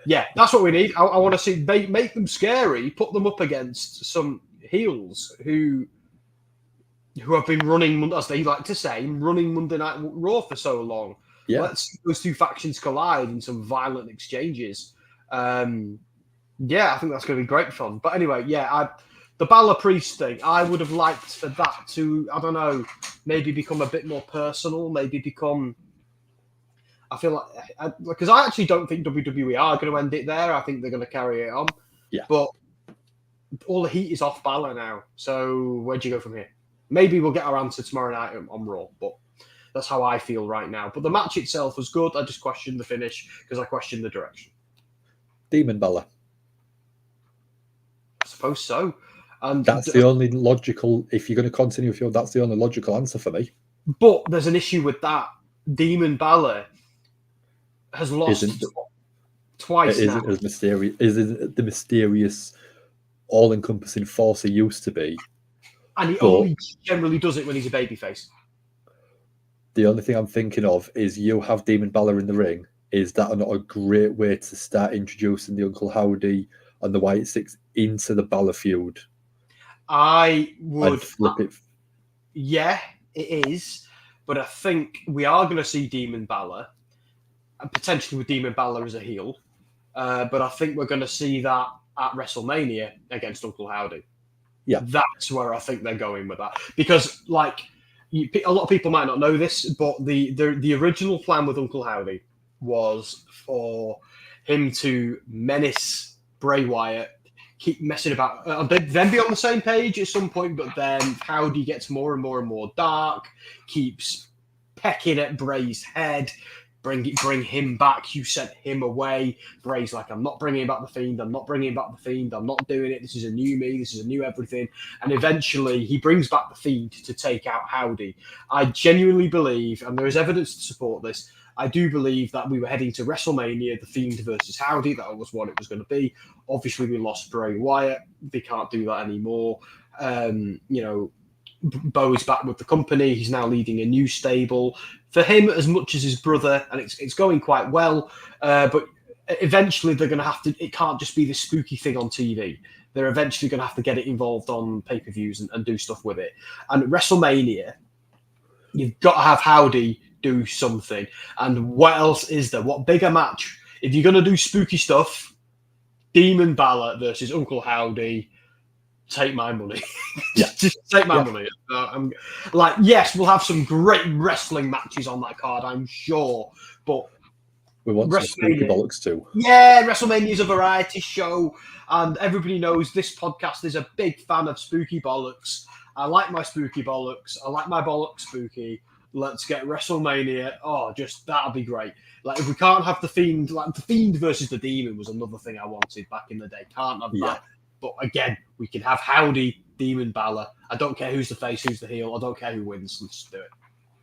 yeah, that's what we need. I want to see, make them scary, put them up against some heels who have been running, as they like to say, running Monday Night Raw for so long. Yeah. Let's see those two factions collide in some violent exchanges. Yeah, I think that's going to be great fun. But anyway, yeah, the Balor Priest thing, I would have liked for that to, I don't know, maybe become a bit more personal, maybe become... I feel like, because I actually don't think WWE are going to end it there. I think they're going to carry it on. Yeah. But all the heat is off Balor now. So where do you go from here? Maybe we'll get our answer tomorrow night on Raw, but that's how I feel right now. But the match itself was good. I just questioned the finish because I questioned the direction. Demon Balor. I suppose so. And that's the only logical, if you're going to continue with that's the only logical answer for me. But there's an issue with that. Demon Balor has lost twice now. Isn't the mysterious, all-encompassing force he used to be. And he only generally does it when he's a babyface. The only thing I'm thinking of is you have Demon Balor in the ring. Is that not a great way to start introducing the Uncle Howdy and the Wyatt Six into the Balor feud? I would flip it. Yeah, it is. But I think we are going to see Demon Balor, and potentially with Demon Balor as a heel. But I think we're going to see that at WrestleMania against Uncle Howdy. Yeah, that's where I think they're going with that. Because, like, a lot of people might not know this, but the original plan with Uncle Howdy was for him to menace Bray Wyatt, keep messing about, then be on the same page at some point, but then Howdy gets more and more and more dark, keeps pecking at Bray's head, bring him back, you sent him away. Bray's like, I'm not bringing back the Fiend, I'm not bringing back the Fiend, I'm not doing it, this is a new me, this is a new everything. And eventually he brings back the Fiend to take out Howdy. I genuinely believe, and there is evidence to support this, I do believe that we were heading to WrestleMania, the Fiend versus Howdy. That was what it was going to be. Obviously, we lost Bray Wyatt. They can't do that anymore. Bo's back with the company. He's now leading a new stable. For him, as much as his brother, and it's going quite well, but eventually they're going to have to, it can't just be this spooky thing on TV. They're eventually going to have to get it involved on pay-per-views and do stuff with it. And at WrestleMania, you've got to have Howdy do something. And what else is there? What bigger match? If you're going to do spooky stuff, Demon Balor versus Uncle Howdy, take my money. Yeah. Just take my money. I'm like, yes, we'll have some great wrestling matches on that card, I'm sure. But we want some spooky bollocks too. Yeah, WrestleMania is a variety show, and everybody knows this podcast is a big fan of spooky bollocks. I like my spooky bollocks. I like my bollocks spooky. Let's get WrestleMania. Oh, just that'll be great. Like, if we can't have the Fiend, like the Fiend versus the Demon was another thing I wanted back in the day. Can't have that. But again, we can have Howdy, Demon Balor. I don't care who's the face, who's the heel. I don't care who wins. Let's just do it.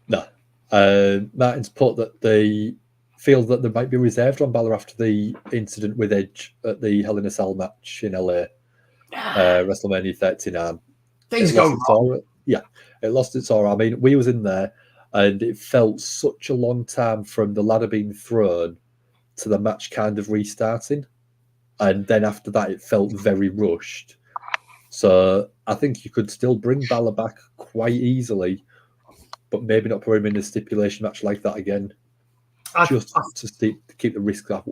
No. Martin's put that they feel that they might be reserved on Balor after the incident with Edge at the Hell in a Cell match in LA. WrestleMania 39. Things go wrong. It lost its aura. I mean, we was in there, and it felt such a long time from the ladder being thrown to the match kind of restarting. And then after that, it felt very rushed. So I think you could still bring Balor back quite easily, but maybe not put him in a stipulation match like that again, to keep the risk up.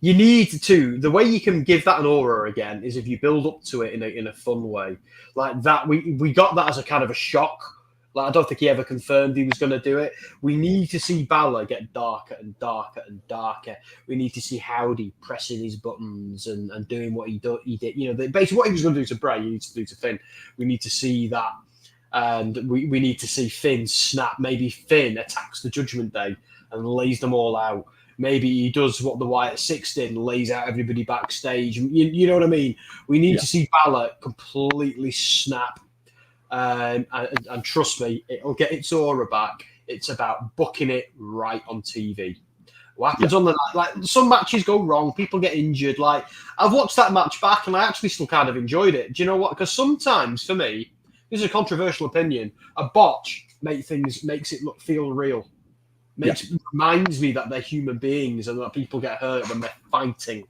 You need to. The way you can give that an aura again is if you build up to it in a fun way, like that. We got that as a kind of a shock. Like, I don't think he ever confirmed he was going to do it. We need to see Balor get darker and darker and darker. We need to see Howdy pressing his buttons and doing what he did. You know, basically what he was going to do to Bray, he needs to do to Finn. We need to see that. And we need to see Finn snap. Maybe Finn attacks the Judgment Day and lays them all out. Maybe he does what the Wyatt Six did and lays out everybody backstage. You know what I mean? We need to see Balor completely snap. And trust me, it'll get its aura back. It's about booking it right on TV. What happens on the night? Like, some matches go wrong, people get injured. Like, I've watched that match back and I actually still kind of enjoyed it. Do you know what? Because sometimes, for me, this is a controversial opinion, a botch makes it feel real. Reminds me that they're human beings and that people get hurt when they're fighting.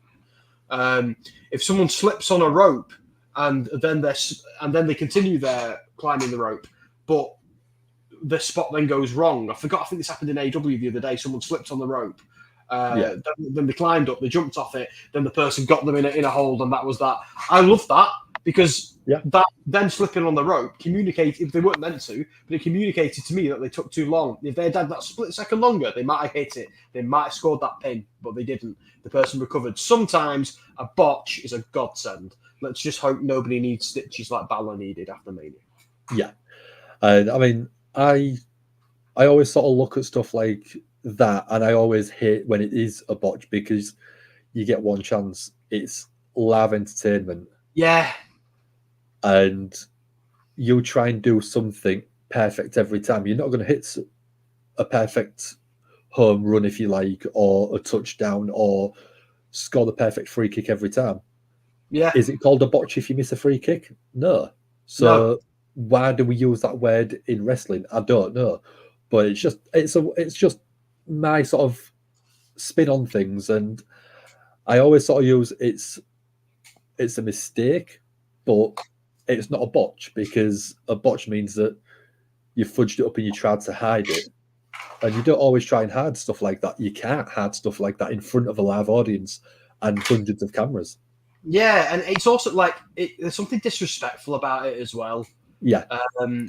If someone slips on a rope and then they continue their climbing the rope, but the spot then goes wrong. I think this happened in AEW the other day. Someone slipped on the rope. Then they climbed up, they jumped off it, then the person got them in a hold, and that was that. I love that because that them slipping on the rope communicated, if they weren't meant to, but it communicated to me that they took too long. If they had had that split second longer, they might have hit it. They might have scored that pin, but they didn't. The person recovered. Sometimes a botch is a godsend. Let's just hope nobody needs stitches like Balor needed after Mania. Yeah. I mean, I always sort of look at stuff like that, and I always hate when it is a botch because you get one chance. It's live entertainment. Yeah. And you try and do something perfect every time. You're not going to hit a perfect home run, if you like, or a touchdown, or score the perfect free kick every time. Yeah. Is it called a botch if you miss a free kick? No. So why do we use that word in wrestling? I don't know. But it's just my sort of spin on things, and I always sort of use it's a mistake, but it's not a botch, because a botch means that you fudged it up and you tried to hide it. And you don't always try and hide stuff like that. You can't hide stuff like that in front of a live audience and hundreds of cameras. Yeah, and it's also like there's something disrespectful about it as well. Yeah.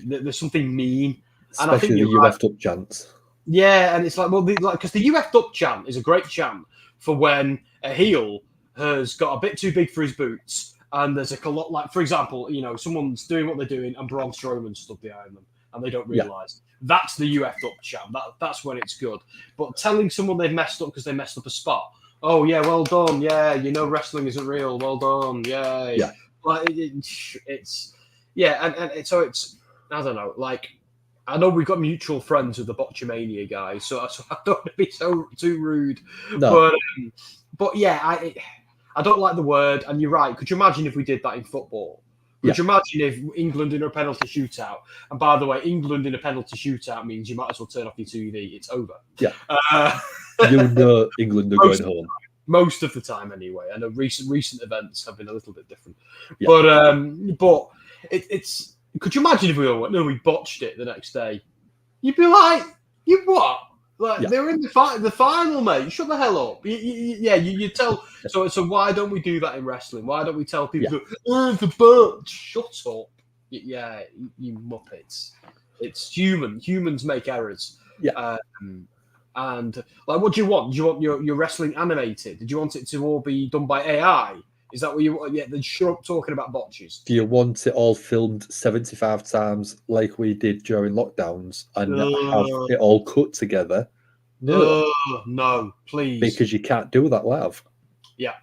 There's something mean. Especially and I think the UF'd up chants. Yeah, and it's like, well, because the UF'd up chant is a great chant for when a heel has got a bit too big for his boots, and there's a lot, like, for example, you know, someone's doing what they're doing and Braun Strowman stood behind them and they don't realise. That's the UF'd up chant. That's when it's good. But telling someone they've messed up because they messed up a spot, oh yeah, well done, yeah, you know wrestling isn't real, well done, yay. Yeah. Like it's so it's, I don't know, like, I know we've got mutual friends with the Botchamania guys, so I don't want to be too rude. No. But yeah, I don't like the word, and you're right. Could you imagine if we did that in football? Could you imagine if England in a penalty shootout? And by the way, England in a penalty shootout means you might as well turn off your TV. It's over. Yeah. You know England are going home. Most of the time, anyway. I know recent events have been a little bit different. Yeah. But it's. Could you imagine if we botched it the next day? You'd be like, you what? Like, they're in the final, mate. Shut the hell up. You tell. So why don't we do that in wrestling? Why don't we tell people, it's a botch? Shut up. Yeah, you muppets. It's human. Humans make errors. Yeah. And like, what do you want? Do you want your wrestling animated? Did you want it to all be done by AI? Is that what you want? Yeah, then shut up talking about botches. Do you want it all filmed 75 times like we did during lockdowns and have it all cut together? No. No, please. Because you can't do that live. Yeah.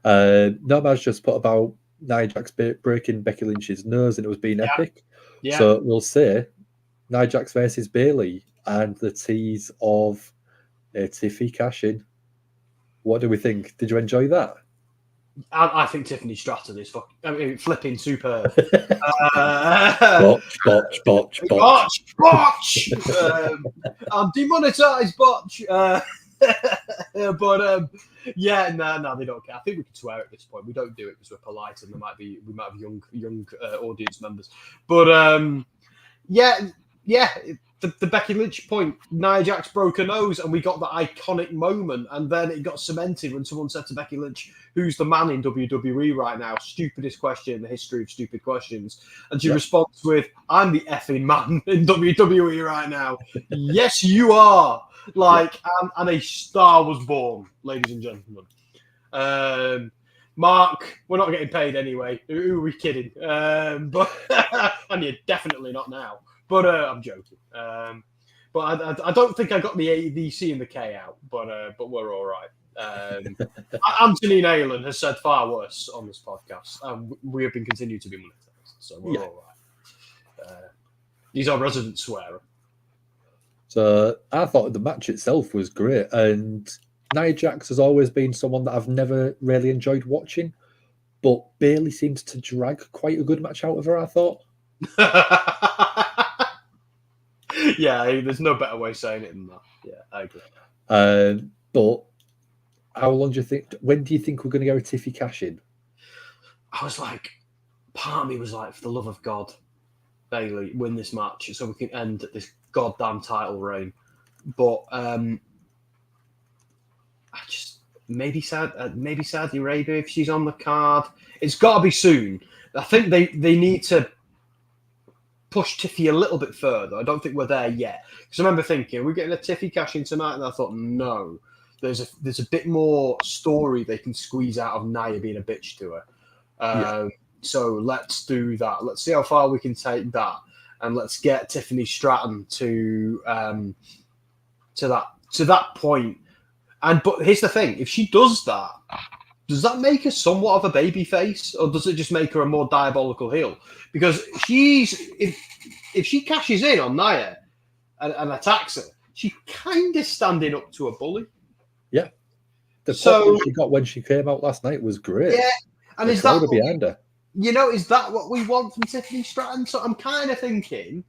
Nomad's just put about Nia Jax breaking Becky Lynch's nose and it was being epic. Yeah. So we'll say Nia Jax versus Bayley and the tease of a Tiffy cash-in. What do we think? Did you enjoy that? I think Tiffany Stratton is flipping superb. Botch. I'm demonetized, botch. But yeah, no, they don't care. I think we can swear at this point. We don't do it because we're polite, and we might have young audience members. But yeah. The Becky Lynch point, Nia Jax broke her nose, and we got the iconic moment, and then it got cemented when someone said to Becky Lynch, "Who's the man in WWE right now?" Stupidest question in the history of stupid questions, and she responds with, "I'm the effing man in WWE right now." Yes, you are. And a star was born, ladies and gentlemen. Mark, we're not getting paid anyway. Who are we kidding? But and you're definitely not now. But I'm joking. But I don't think I got the C and the K out. But we're all right. Anthony Nayland has said far worse on this podcast, and we have been continued to be monetized, so we're all right. He's our resident swearer. So I thought the match itself was great, and Nia Jax has always been someone that I've never really enjoyed watching, but Bayley seems to drag quite a good match out of her, I thought. Yeah, there's no better way of saying it than that. Yeah, I agree. But how long do you think? When do you think we're going to go with Tiffy cash in? I was like, part of me was like, for the love of God, Bayley, win this match so we can end this goddamn title reign. But I just maybe Saudi Arabia if she's on the card. It's got to be soon. I think they need to push Tiffy a little bit further. I don't think we're there yet. Because I remember thinking, we're getting a Tiffy cash in tonight, and I thought, no, there's a bit more story they can squeeze out of Nia being a bitch to her. So let's do that. Let's see how far we can take that, and let's get Tiffany Stratton to that point. But here's the thing: if she does that, does that make her somewhat of a baby face, or does it just make her a more diabolical heel? Because if she cashes in on Nia and attacks her, she's kind of standing up to a bully. Yeah. The pop she got when she came out last night was great. Yeah. And is that behind her? Is that what we want from Tiffany Stratton? So I'm kind of thinking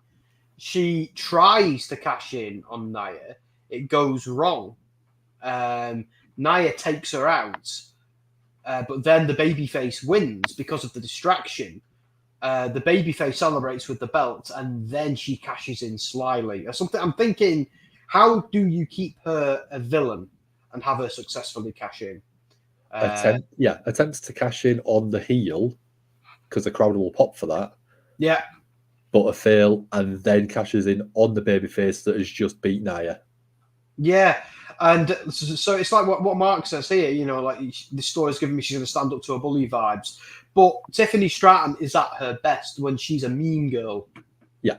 she tries to cash in on Nia. It goes wrong. Nia takes her out. But then the babyface wins because of the distraction. The babyface celebrates with the belt, and then she cashes in slyly or something. I'm thinking, how do you keep her a villain and have her successfully cash in? Attempts to cash in on the heel because the crowd will pop for that. Yeah, but a fail, and then cashes in on the babyface that has just beat Nia. Yeah. And so it's like what Mark says here, like the story's giving me she's going to stand up to a bully vibes. But Tiffany Stratton is at her best when she's a mean girl. Yeah.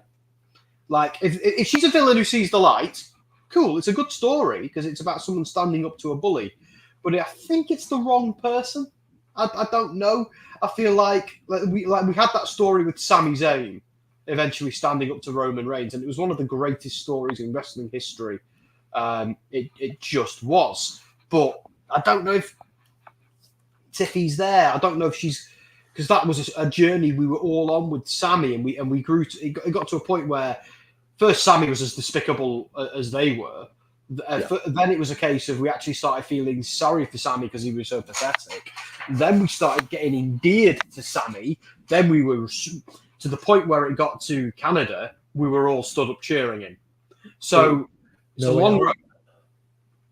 Like, if she's a villain who sees the light, cool, it's a good story because it's about someone standing up to a bully. But I think it's the wrong person. I don't know. I feel like we had that story with Sami Zayn eventually standing up to Roman Reigns, and it was one of the greatest stories in wrestling history. It just was, but I don't know if Tiffy's there. I don't know if she's, because that was a journey we were all on with Sami, and we grew. It got to a point where first Sami was as despicable as they were. Then it was a case of we actually started feeling sorry for Sami because he was so pathetic. Then we started getting endeared to Sami. Then we were to the point where it got to Canada. We were all stood up cheering him. So. It's a long road.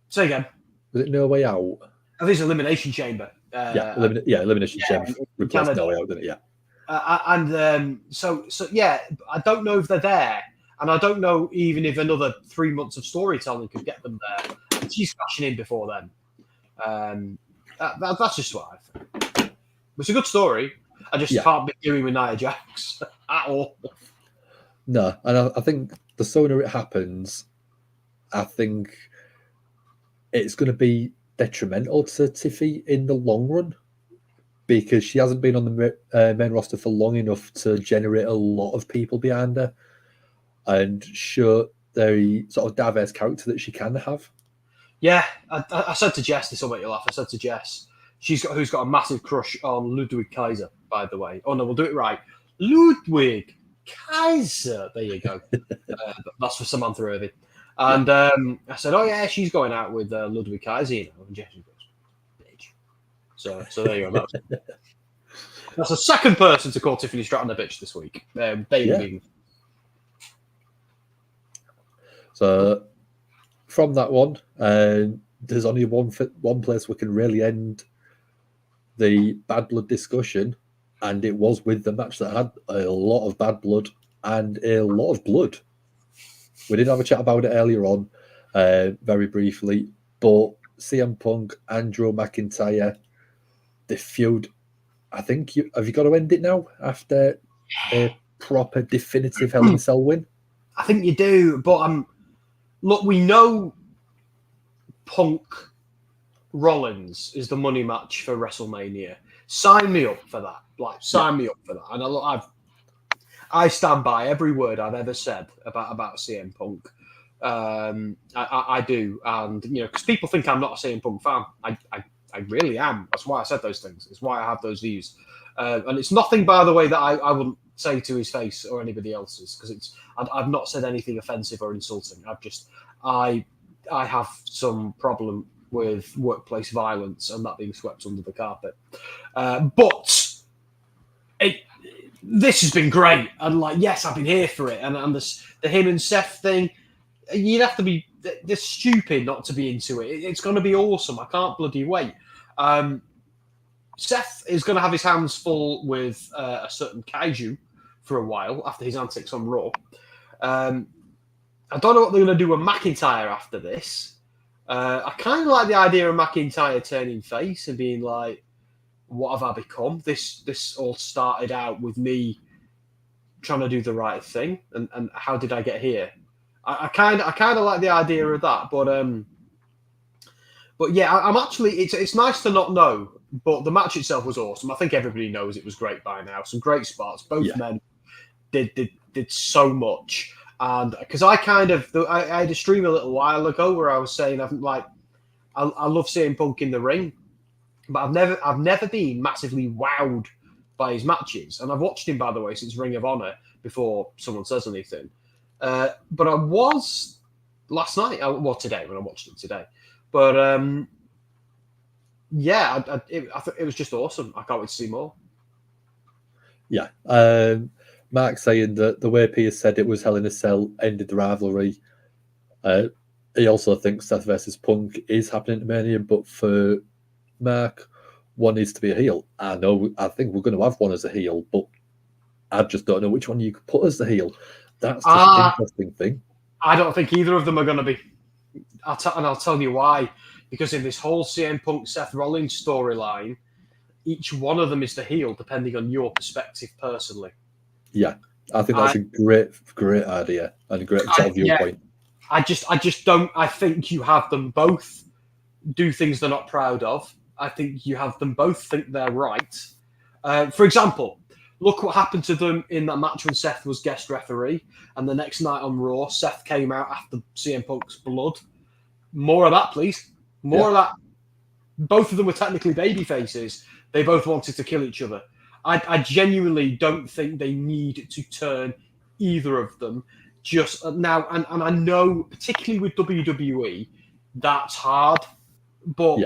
Say again. Was it No Way Out? I think it's Elimination Chamber. Elimination Chamber replaced No Way Out, didn't it? Yeah. So I don't know if they're there, and I don't know even if another 3 months of storytelling could get them there. She's crashing in before then. That's just what I think. It's a good story. I just can't be doing with Nia Jax at all. No, and I think the sooner it happens, I think it's going to be detrimental to Tiffy in the long run because she hasn't been on the main roster for long enough to generate a lot of people behind her and show the sort of diverse character that she can have. Yeah, I said to Jess, this will make you laugh. I said to Jess, who's got a massive crush on Ludwig Kaiser, by the way. Oh no, we'll do it right. Ludwig Kaiser. There you go. That's for Samantha Irving. And I said, "Oh yeah, she's going out with Ludwig Kaiser, you know." And Jesse goes, "Bitch." So there you go. That's the second person to call Tiffany Stratton a bitch this week. Bailey. So from that one, there's only one place we can really end the bad blood discussion, and it was with the match that had a lot of bad blood and a lot of blood. We did have a chat about it earlier on, very briefly, but CM Punk and Drew McIntyre, the feud, I think have you got to end it now after a proper definitive Hell in a Cell win? I think you do, but look, we know Punk Rollins is the money match for WrestleMania. Sign me up for that. Like, sign me up for that. And I stand by every word I've ever said about CM Punk. I do, and you know, because people think I'm not a CM Punk fan. I really am. That's why I said those things. It's why I have those views. And it's nothing, by the way, that I wouldn't say to his face or anybody else's, because I've not said anything offensive or insulting. I have some problem with workplace violence and that being swept under the carpet. But this has been great. And like, yes, I've been here for it. And the him and Seth thing, you'd have to be they're stupid not to be into it. It's going to be awesome. I can't bloody wait. Seth is going to have his hands full with a certain kaiju for a while after his antics on Raw. I don't know what they're going to do with McIntyre after this. I kind of like the idea of McIntyre turning face and being like, what have I become? This all started out with me trying to do the right thing, and how did I get here? I kind of like the idea of that, but yeah, I'm actually it's nice to not know, but the match itself was awesome. I think everybody knows it was great by now. Some great spots. Both men did so much, and because I had a stream a little while ago where I was saying I love seeing Punk in the ring, but I've never been massively wowed by his matches, and I've watched him, by the way, since Ring of Honor before someone says anything. But I was last night, today when I watched it today. But I thought it was just awesome. I can't wait to see more. Yeah, Mark saying that the way Pierce said it was Hell in a Cell ended the rivalry. He also thinks Seth versus Punk is happening at Mania, but for Mark, one needs to be a heel. I think we're going to have one as a heel, but I just don't know which one you could put as the heel. That's just an interesting thing. I don't think either of them are going to be. I'll tell you why. Because in this whole CM Punk Seth Rollins storyline, each one of them is the heel, depending on your perspective personally. Yeah, I think that's a great idea and a great viewpoint. I just don't. I think you have them both do things they're not proud of. I think you have them both think they're right. For example, look what happened to them in that match when Seth was guest referee, and the next night on Raw, Seth came out after CM Punk's blood. More of that, please. More of that. Both of them were technically baby faces. They both wanted to kill each other. I genuinely don't think they need to turn either of them just now. And I know, particularly with WWE, that's hard. But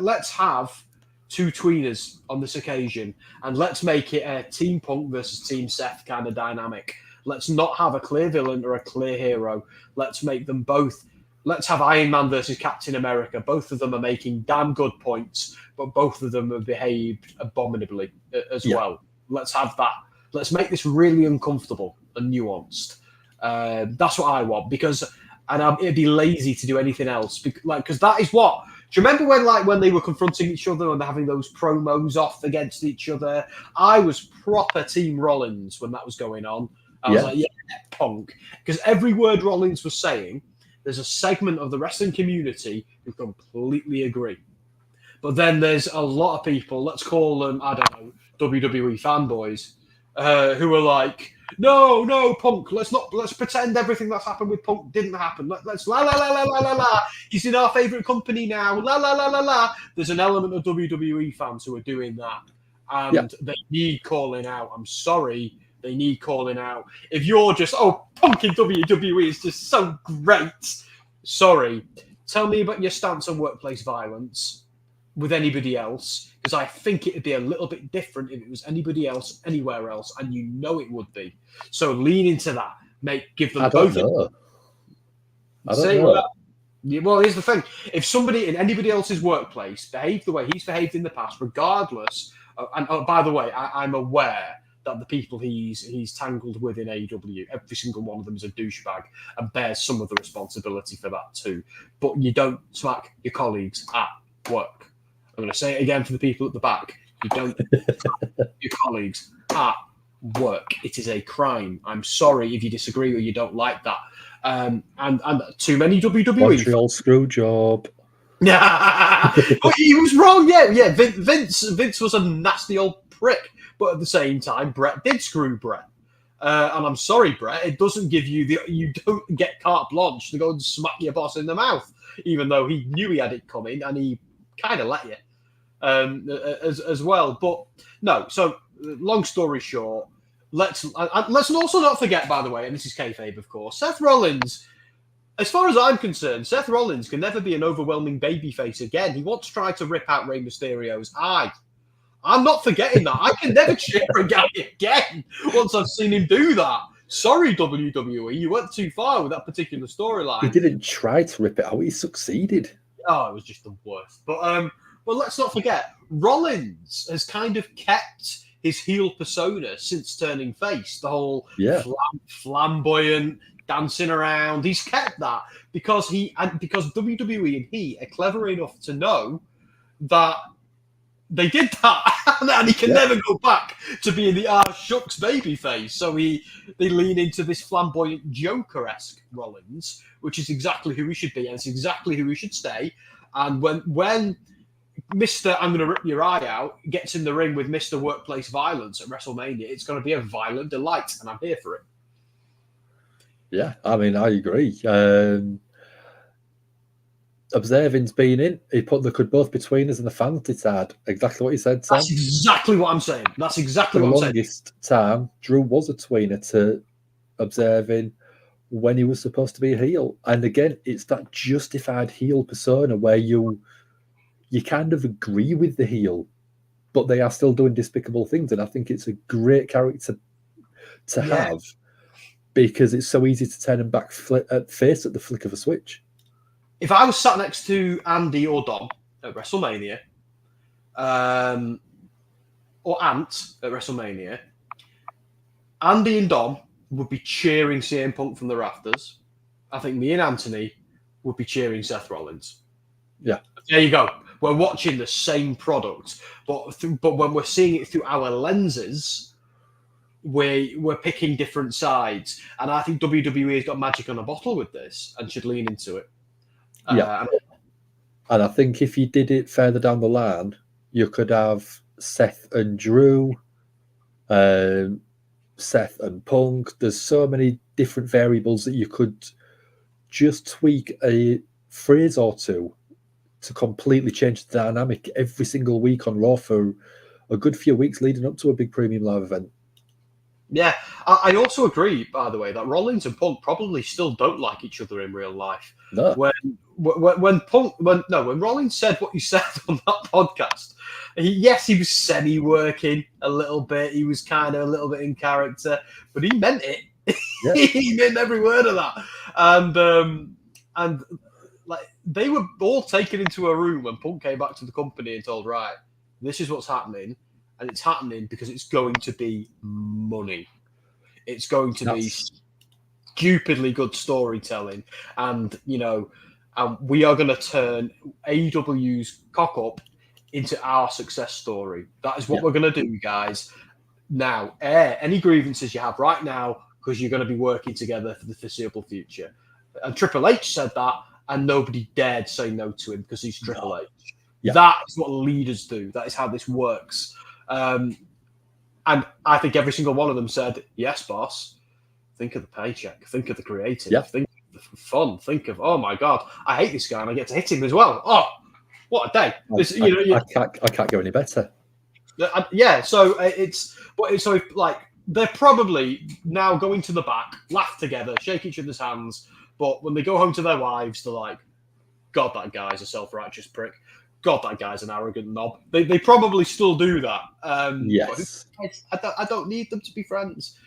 let's have two tweeners on this occasion, and let's make it a Team Punk versus Team Seth kind of dynamic. Let's not have a clear villain or a clear hero. Let's make them both. Let's have Iron Man versus Captain America. Both of them are making damn good points, but both of them have behaved abominably as well. Let's have that. Let's make this really uncomfortable and nuanced. That's what I want, because it'd be lazy to do anything else. Because that is what. Do you remember when they were confronting each other and they're having those promos off against each other? I was proper Team Rollins when that was going on. I was like, Punk. Because every word Rollins was saying, there's a segment of the wrestling community who completely agree. But then there's a lot of people, let's call them, I don't know, WWE fanboys, who are like, no, Punk, let's pretend everything that's happened with Punk didn't happen. Let's la la la la la la la. He's in our favorite company now. La la la la la. There's an element of WWE fans who are doing that, and they need calling out. I'm sorry, They need calling out. If you're just, Punk in WWE is just so great. Sorry. Tell me about your stance on workplace violence with anybody else, because I think it'd be a little bit different if it was anybody else, anywhere else, and you know it would be. So lean into that. Give them both. I don't know. Well, here's the thing. If somebody in anybody else's workplace behaved the way he's behaved in the past, regardless, by the way, I'm aware that the people he's tangled with in AEW, every single one of them is a douchebag and bears some of the responsibility for that too. But you don't smack your colleagues at work. I'm going to say it again for the people at the back. You don't smack your colleagues at work. It is a crime. I'm sorry if you disagree or you don't like that. And too many WWE. Montreal screw job. Yeah, but he was wrong. Yeah. Vince was a nasty old prick, but at the same time, Brett did screw Brett. And I'm sorry, Brett. It doesn't give you you don't get carte blanche to go and smack your boss in the mouth, even though he knew he had it coming and he kind of let you as well. But no. So long story short. Let's also not forget, by the way, and this is kayfabe, of course, Seth Rollins, as far as I'm concerned, Seth Rollins can never be an overwhelming babyface again. He wants to try to rip out Rey Mysterio's eye. I'm not forgetting that. I can never cheer a guy again once I've seen him do that. Sorry, WWE, you went too far with that particular storyline. He didn't try to rip it out. He succeeded. Oh, it was just the worst. But let's not forget, Rollins has kind of kept his heel persona since turning face, the whole flamboyant dancing around. He's kept that because WWE and he are clever enough to know that they did that, and he can never go back to being the shucks babyface. So they lean into this flamboyant Joker-esque Rollins, which is exactly who he should be, and it's exactly who he should stay. And when Mr. I'm going to rip your eye out gets in the ring with Mr. Workplace Violence at WrestleMania, it's going to be a violent delight, and I'm here for it. Yeah, I mean, I agree. Observing's been in. He put the could both between us and the fans decide. Exactly what he said, Sam. That's exactly what I'm saying. That's exactly what I'm saying. For the longest time, Drew was a tweener to Observing when he was supposed to be a heel. And again, it's that justified heel persona where you kind of agree with the heel, but they are still doing despicable things. And I think it's a great character to have because it's so easy to turn him back face at the flick of a switch. If I was sat next to Andy or Dom at WrestleMania, or Ant at WrestleMania, Andy and Dom would be cheering CM Punk from the rafters. I think me and Anthony would be cheering Seth Rollins. Yeah. There you go. We're watching the same product, but when we're seeing it through our lenses, we're picking different sides. And I think WWE has got magic on a bottle with this and should lean into it. And I think if you did it further down the line, you could have Seth and Drew, Seth and Punk. There's so many different variables that you could just tweak a phrase or two to completely change the dynamic every single week on Raw for a good few weeks leading up to a big premium live event. Yeah, I also agree, by the way, that Rollins and Punk probably still don't like each other in real life. No. When Rollins said what he said on that podcast, he was semi-working a little bit. He was kind of a little bit in character, but he meant it. Yeah. He meant every word of that. And like they were all taken into a room when Punk came back to the company and told, right, this is what's happening. And it's happening because it's going to be money. It's going to be stupidly good storytelling. And, we are going to turn AEW's cock up into our success story. That is what we're going to do, guys. Now, air any grievances you have right now because you're going to be working together for the foreseeable future. And Triple H said that, and nobody dared say no to him because he's Triple H. Yeah. That is what leaders do. That is how this works. And I think every single one of them said, yes, boss, think of the paycheck, think of the creative, think of the fun, think of, oh my God, I hate this guy and I get to hit him as well. Oh, what a day. I can't go any better. Yeah. So they're probably now going to the back, laugh together, shake each other's hands. But when they go home to their wives, they're like, God, that guy's a self-righteous prick. God, that guy's an arrogant knob. They probably still do that. Yes. I don't need them to be friends.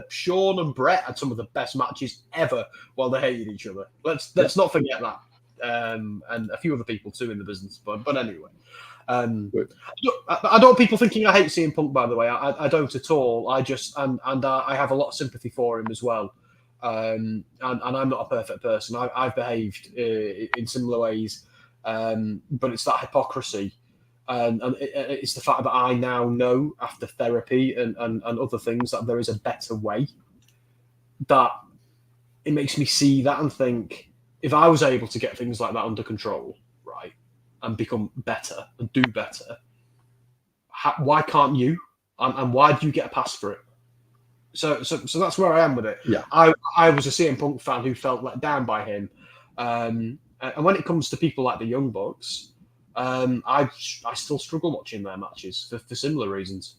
Sean and Brett had some of the best matches ever while they hated each other. Let's not forget that. And a few other people too in the business. But anyway. I don't want people thinking I hate CM Punk, by the way. I don't at all. I just and I have a lot of sympathy for him as well. And I'm not a perfect person. I've behaved in similar ways, but it's that hypocrisy, and it's the fact that I now know after therapy and other things that there is a better way. That it makes me see that and think, if I was able to get things like that under control, right, and become better and do better, why can't you? And why do you get a pass for it? So that's where I am with it. Yeah. I was a CM Punk fan who felt let down by him. And when it comes to people like the Young Bucks, I still struggle watching their matches for similar reasons.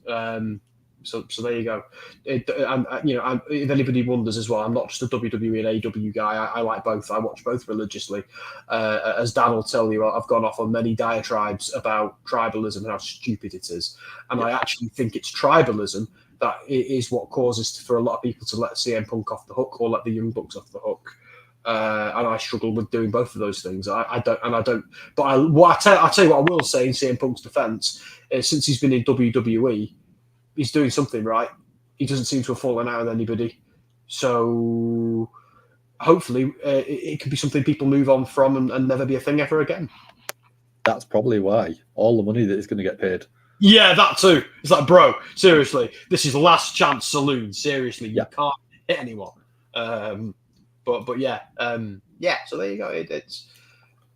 So there you go. If anybody wonders as well, I'm not just a WWE and AEW guy. I like both. I watch both religiously. As Dan will tell you, I've gone off on many diatribes about tribalism and how stupid it is. And I actually think it's tribalism that is what causes for a lot of people to let CM Punk off the hook or let the Young Bucks off the hook. And I struggle with doing both of those things. I don't. But I'll tell you what I will say in CM Punk's defense is, since he's been in WWE, he's doing something right. He doesn't seem to have fallen out with anybody. So hopefully it could be something people move on from and never be a thing ever again. That's probably why. All the money that is going to get paid. Yeah, that too. It's like, bro, seriously, this is last chance saloon. Seriously, you can't hit anyone. But yeah. So there you go.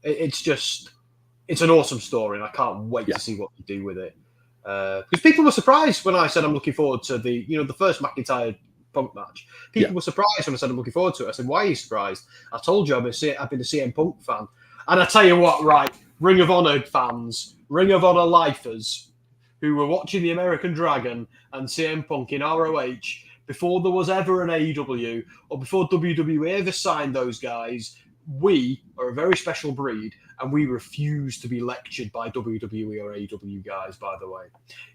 It's an awesome story, and I can't wait to see what they do with it. Because people were surprised when I said I'm looking forward to the first McIntyre Punk match. People were surprised when I said I'm looking forward to it. I said, why are you surprised? I told you I've been a CM Punk fan. And I tell you what, right, Ring of Honor fans, Ring of Honor lifers, who were watching the American Dragon and CM Punk in ROH before there was ever an AEW or before WWE ever signed those guys, we are a very special breed, and we refuse to be lectured by WWE or AEW guys, by the way.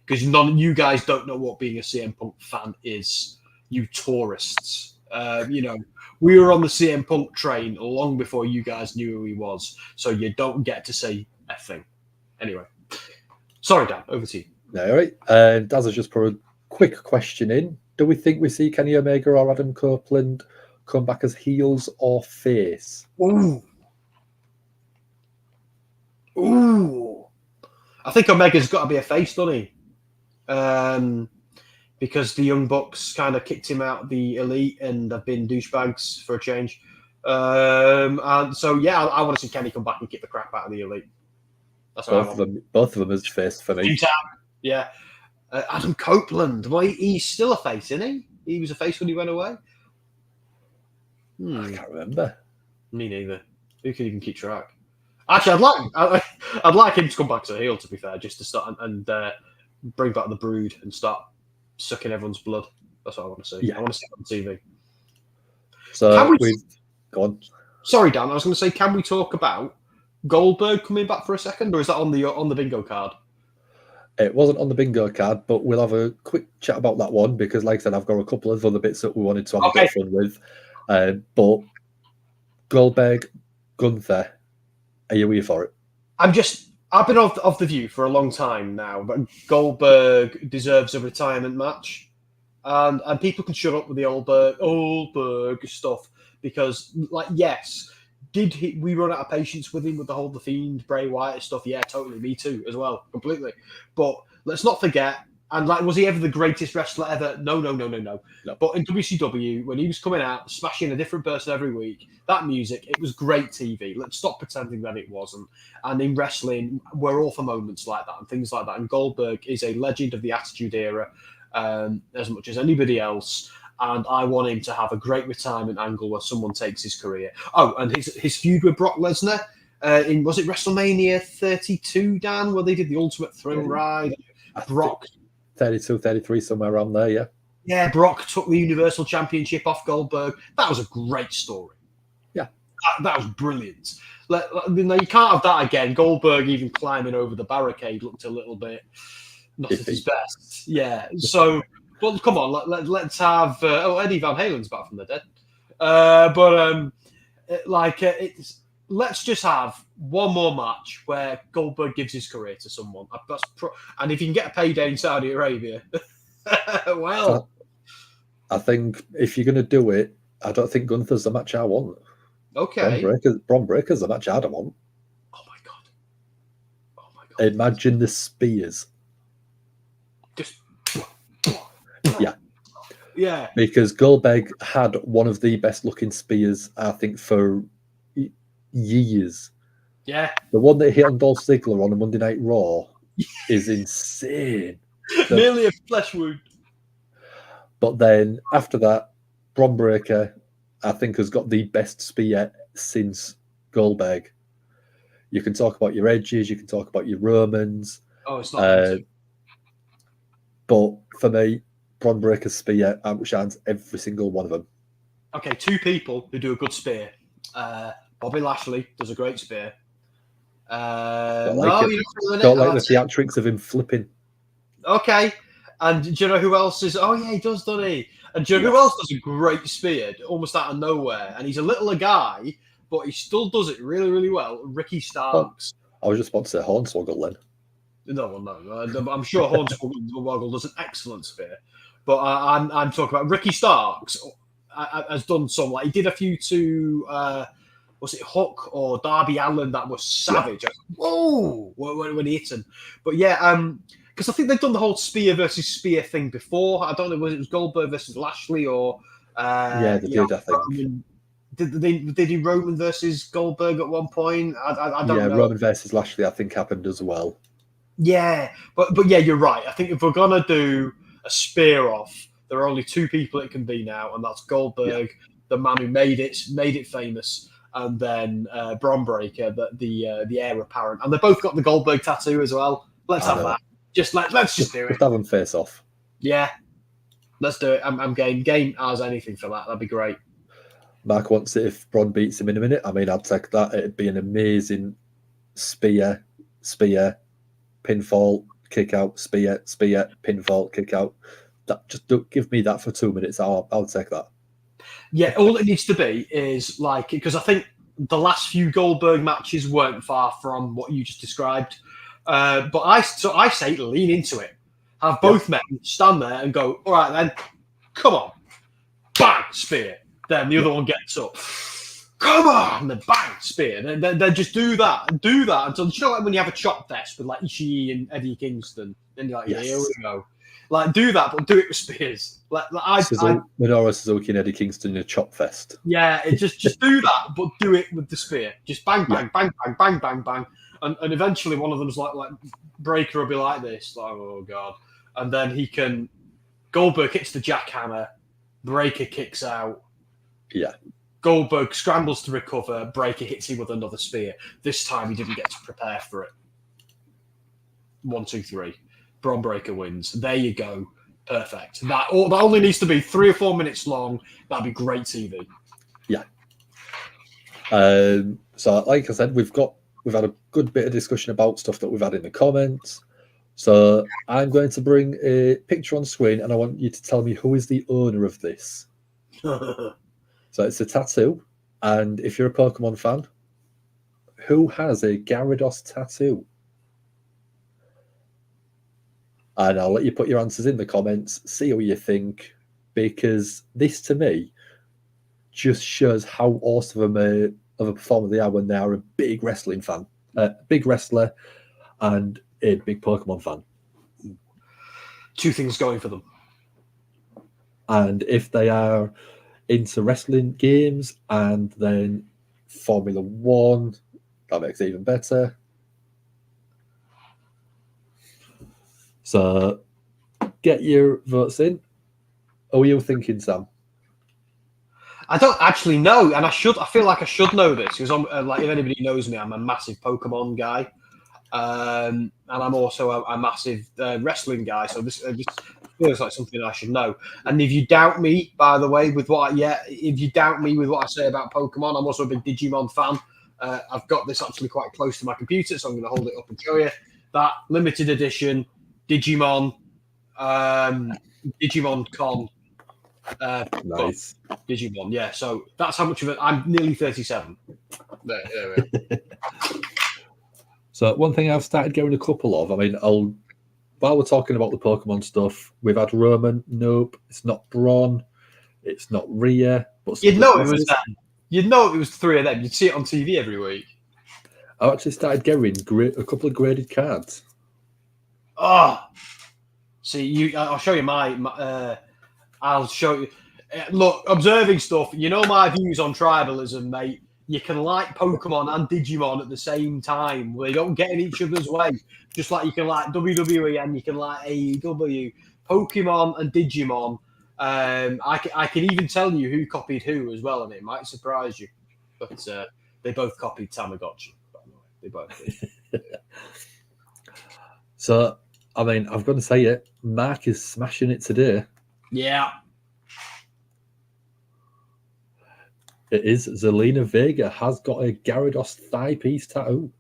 Because none of you guys don't know what being a CM Punk fan is, you tourists. We were on the CM Punk train long before you guys knew who he was, so you don't get to say a thing. Anyway, sorry, Dan, over to you. No, all right. And Daz has just put a quick question in. Do we think we see Kenny Omega or Adam Copeland come back as heels or face? Ooh. I think Omega's got to be a face, doesn't he? Because the Young Bucks kind of kicked him out of the Elite and have been douchebags for a change. And so, yeah, I want to see Kenny come back and kick the crap out of the Elite. That's both of them as face for me. Yeah. Adam Copeland, well, he's still a face, isn't he? He was a face when he went away. I can't remember. Me neither. Who can even keep track? Actually, I'd like him to come back as a heel, to be fair, just to start and bring back the Brood and start sucking everyone's blood. That's what I want to see. Yeah. I want to see it on TV. So go on. Sorry, Dan. I was going to say, can we talk about Goldberg coming back for a second, or is that on the bingo card? It wasn't on the bingo card, but we'll have a quick chat about that one because, like I said, I've got a couple of other bits that we wanted to have a bit of fun with. But Goldberg, Gunther, are you here for it? I've been of the view for a long time now, but Goldberg deserves a retirement match, and people can shut up with the Goldberg stuff because, like, yes. Did we run out of patience with him with the whole The Fiend, Bray Wyatt stuff? Yeah, totally. Me too, as well. Completely. But let's not forget, and like, was he ever the greatest wrestler ever? No. But in WCW, when he was coming out, smashing a different person every week, that music, it was great TV. Let's stop pretending that it wasn't. And in wrestling, we're all for moments like that and things like that. And Goldberg is a legend of the Attitude Era as much as anybody else. And I want him to have a great retirement angle where someone takes his career. Oh, and his feud with Brock Lesnar was it WrestleMania 32, Dan, where they did the Ultimate Thrill Ride? Brock 32, 33, somewhere around there, yeah. Yeah, Brock took the Universal Championship off Goldberg. That was a great story. Yeah. That was brilliant. You can't have that again. Goldberg even climbing over the barricade looked a little bit not at his best. Yeah. So, well, come on, let's have. Eddie Van Halen's back from the dead. Let's just have one more match where Goldberg gives his career to someone. And if you can get a payday in Saudi Arabia, well. I think if you're going to do it, I don't think Gunther's the match I want. Okay. Bron Breaker's the match I don't want. Oh my god. Imagine the spears. Just yeah. Yeah. Because Goldberg had one of the best looking spears, I think, for years. Yeah. The one that hit on Dolph Ziggler on a Monday Night Raw is insane. Nearly a flesh wound. But then after that, Bron Breakker, I think, has got the best spear since Goldberg. You can talk about your Edges, you can talk about your Romans. Oh, it's not. But for me, Bron Breakker's spear outshines every single one of them. Okay, two people who do a good spear. Bobby Lashley does a great spear. Don't like the theatrics of him flipping. Okay. And do you know who else is? Oh, yeah, he does, doesn't he? And do you know who else does a great spear, almost out of nowhere? And he's a littler guy, but he still does it really, really well. Ricky Starks. I was just about to say Hornswoggle then. No. I'm sure Hornswoggle does an excellent spear. But I'm talking about Ricky Starks has done some. Like he did a few to, was it Hook or Darby Allin that was savage? Yeah. Whoa! When he hit him. But yeah, because I think they've done the whole spear versus spear thing before. I don't know whether it was Goldberg versus Lashley or they did. I think did they do Roman versus Goldberg at one point? I don't know. Yeah, Roman versus Lashley I think happened as well. Yeah, but yeah, you're right. I think if we're gonna do a spear off, there are only two people it can be now, and that's Goldberg, the man who made it famous, and then Bron Breakker, the heir apparent, and they both got the Goldberg tattoo as well. Let's have that. Let's just do it. Just have them face off. Yeah, let's do it. I'm game as anything for that. That'd be great. Mark wants it if Bron beats him in a minute. I mean, I'd take that. It'd be an amazing spear, pinfall, kick out, spear, pinfall, kick out. That just give me that for 2 minutes. I'll take that. Yeah, all it needs to be is like, because I think the last few Goldberg matches weren't far from what you just described. But I say lean into it. Have both men stand there and go, all right then, come on, bang, spear. Then the other one gets up, come on, and then bang, spear. Then just do that until, you know, like when you have a chop fest with like Ishii and Eddie Kingston, then you're like, here we go. Like, do that, but do it with spears. Minoru Suzuki and Eddie Kingston in a chop fest. Yeah, just do that, but do it with the spear. Just bang, bang, bang, bang, bang, bang, bang. And eventually one of them's like Breaker will be like this, like, oh God. And then Goldberg hits the jackhammer, Breaker kicks out. Yeah. Goldberg scrambles to recover, Breaker hits him with another spear. This time he didn't get to prepare for it. 1, 2, 3. Bron Breakker wins. There you go. Perfect. That only needs to be 3 or 4 minutes long. That'd be great TV. Yeah. So like I said, we've had a good bit of discussion about stuff that we've had in the comments. So I'm going to bring a picture on screen and I want you to tell me who is the owner of this. So it's a tattoo. And if you're a Pokemon fan, who has a Gyarados tattoo? And I'll let you put your answers in the comments, see what you think, because this to me just shows how awesome of a performer they are when they are a big wrestling fan, big wrestler, and a big Pokemon fan. 2 things going for them. And if they are into wrestling games and then Formula One, that makes it even better. So get your votes in. What are you thinking, Sam? I don't actually know, and I feel like I should know this because if anybody knows me, I'm a massive Pokemon guy. and I'm also a massive wrestling guy. So this feels like something I should know. And if you doubt me, by the way, with what if you doubt me with what I say about Pokemon, I'm also a big Digimon fan. I've got this actually quite close to my computer, so I'm going to hold it up and show you that limited edition Digimon, Digimon Con. Nice. Digimon, yeah. So that's how much of it. I'm nearly 37. There. So one thing I've started getting a couple of. I mean, while we're talking about the Pokemon stuff, we've had Roman. Nope, it's not Braun. It's not Rhea. But you'd know it was them. You'd know it was 3 of them. You'd see it on TV every week. I actually started getting a couple of graded cards. Oh, see, I'll show you my I'll show you. Look, observing stuff. You know my views on tribalism, mate. You can like Pokemon and Digimon at the same time. They don't get in each other's way. Just like you can like WWE and you can like AEW. Pokemon and Digimon. I can even tell you who copied who as well, and it might surprise you. But they both copied Tamagotchi. By the way, they both did. So, I mean, I've got to say it. Mark is smashing it today. Yeah. It is. Zelina Vega has got a Gyarados thigh piece tattoo.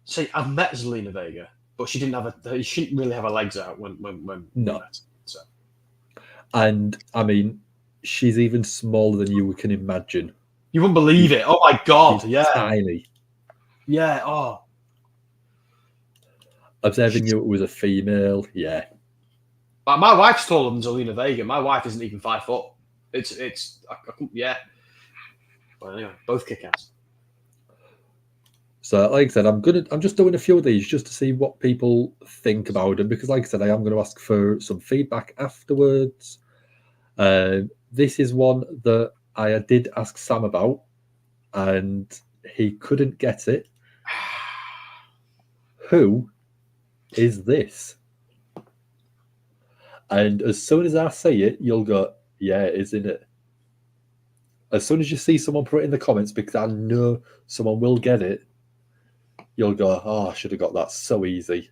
See, I've met Zelina Vega, but she shouldn't really have her legs out when no. Met, so. And I mean, she's even smaller than you can imagine. You wouldn't believe it. Oh my god! She's yeah, tiny. Yeah. Oh. Observing you, it was a female. Yeah. My wife's taller than Zelina Vega. My wife isn't even 5 foot. Yeah. Well, anyway, both kick ass. So, like I said, I'm just doing a few of these just to see what people think about them because, like I said, I am going to ask for some feedback afterwards. This is one that I did ask Sam about, and he couldn't get it. Who is this? And as soon as I say it, you'll go, yeah, it is, isn't it? As soon as you see someone put it in the comments, because I know someone will get it, you'll go, oh, I should have got that so easy.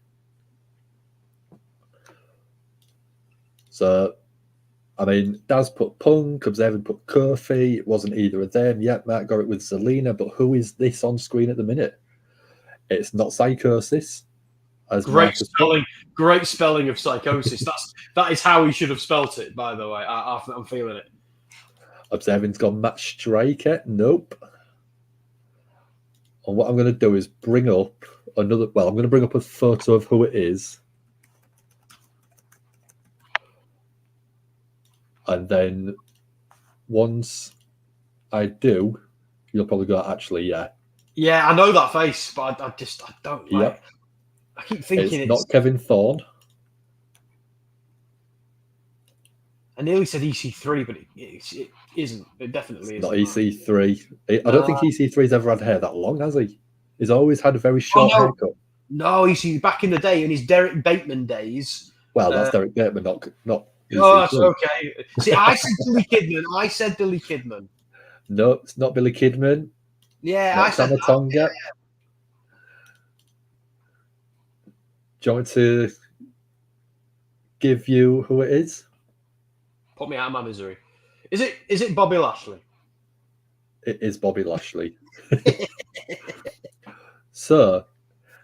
So, I mean, Daz put Punk, Observing put Kofi. It wasn't either of them. Yet Matt got it with Zelina, but who is this on screen at the minute? It's not Psychosis. Great spelling of Psychosis. that is how he should have spelt it, by the way. I'm feeling it. Observing's gone Match Striker. Nope. And what I'm going to do is bring up I'm going to bring up a photo of who it is. And then once I do, you'll probably go, actually, yeah. Yeah, I know that face, but I don't like Yep. I keep thinking it's not Kevin Thorne. I nearly said EC3, but it isn't. It definitely isn't. Not EC3. I don't think EC3's ever had hair that long, has he? He's always had a very short haircut. No, EC back in the day, in his Derek Bateman days. Well, that's Derek Bateman, not EC3. Oh, that's okay. See, I said Billy Kidman. No, it's not Billy Kidman. Yeah, I said Tonga. Yeah. Do you want me to give you who it is? Put me out of my misery. Is it Bobby Lashley? It is Bobby Lashley. So,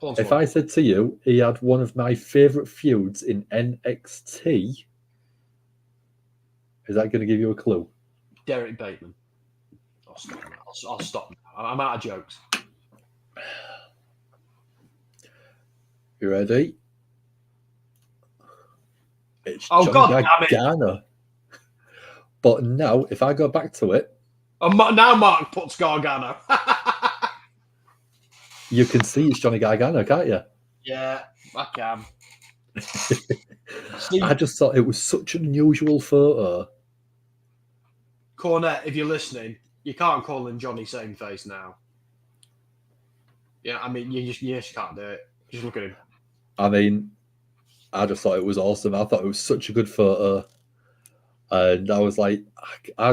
if I said to you, he had one of my favourite feuds in NXT, is that going to give you a clue? Derek Bateman. I'll stop now. I'm out of jokes. You ready? It's Johnny Gargano. But now, if I go back to it... now Mark puts Gargano. You can see it's Johnny Gargano, can't you? Yeah, I can. I just thought it was such an unusual photo. Cornette, if you're listening, you can't call him Johnny Same Face now. Yeah, I mean, you just can't do it. Just look at him. I mean, I just thought it was awesome. I thought it was such a good photo. And I was like, I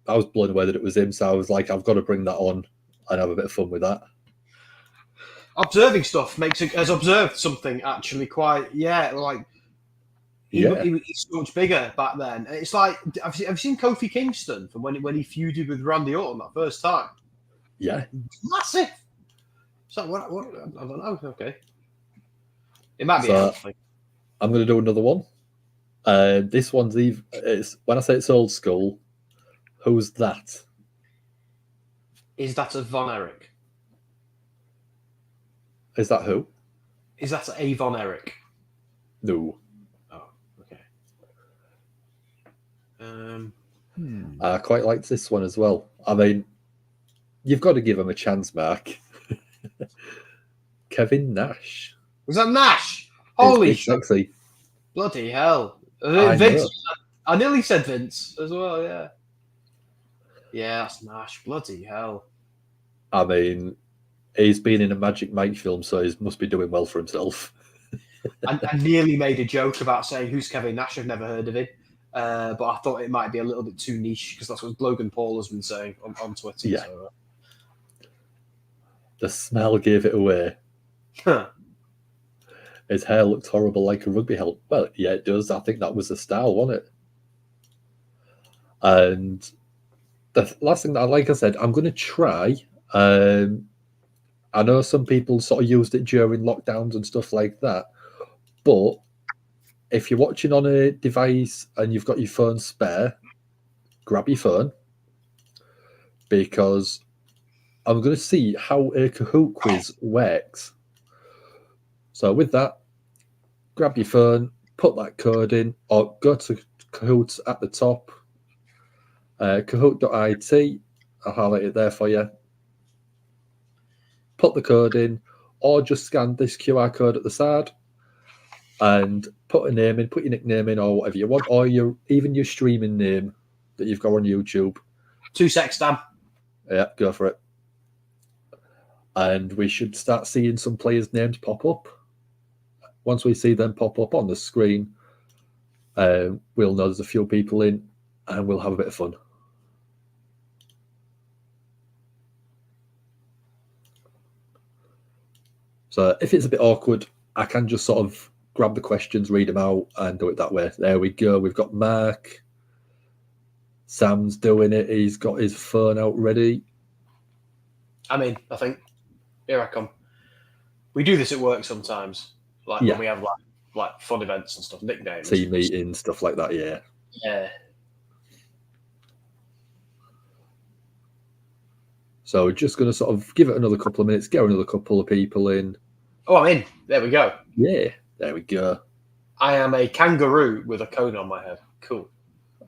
was blown away that it was him. So I was like, I've got to bring that on and have a bit of fun with that. observing stuff has observed something actually quite like he was so much bigger back then. It's like I've seen Kofi Kingston from when he feuded with Randy Orton that first time. Yeah, massive. So what I don't know. Okay, it might be a health thing. I'm going to do another one. This one's it's when I say it's old school. Who's that? Is that a Von Erich? Is that who? Is that a Von Erich? No. Oh, okay. I quite liked this one as well. I mean, you've got to give him a chance, Mark. Kevin Nash. Was that Nash? Holy shit. Sexy. Bloody hell. I Vince. I nearly said Vince as well, yeah. Yeah, that's Nash. Bloody hell. I mean, he's been in a Magic Mike film, so he must be doing well for himself. I nearly made a joke about saying, who's Kevin Nash? I've never heard of him. But I thought it might be a little bit too niche because that's what Logan Paul has been saying on Twitter. Yeah. So. The smell gave it away. His hair looked horrible like a rugby helmet. Well, yeah, it does. I think that was the style, wasn't it? And the last thing that, like I said, I'm going to try. I know some people sort of used it during lockdowns and stuff like that. But if you're watching on a device and you've got your phone spare, grab your phone. Because I'm going to see how a Kahoot quiz works. So with that, grab your phone, put that code in, or go to Kahoot at the top. Kahoot.it, I'll highlight it there for you. Put the code in, or just scan this QR code at the side and put a name in, put your nickname in, or whatever you want, or even your streaming name that you've got on YouTube. 2 secs, Dan. Yeah, go for it. And we should start seeing some players' names pop up. Once we see them pop up on the screen, we'll know there's a few people in and we'll have a bit of fun. So if it's a bit awkward, I can just sort of grab the questions, read them out, and do it that way. There we go. We've got Mark. Sam's doing it. He's got his phone out ready. I'm in, I think. Here I come. We do this at work sometimes. When we have like fun events and stuff, nicknames. Team meetings, stuff like that, yeah. Yeah. So we're just going to sort of give it another couple of minutes, get another couple of people in. Oh, I'm in. There we go. Yeah, there we go. I am a kangaroo with a cone on my head. Cool.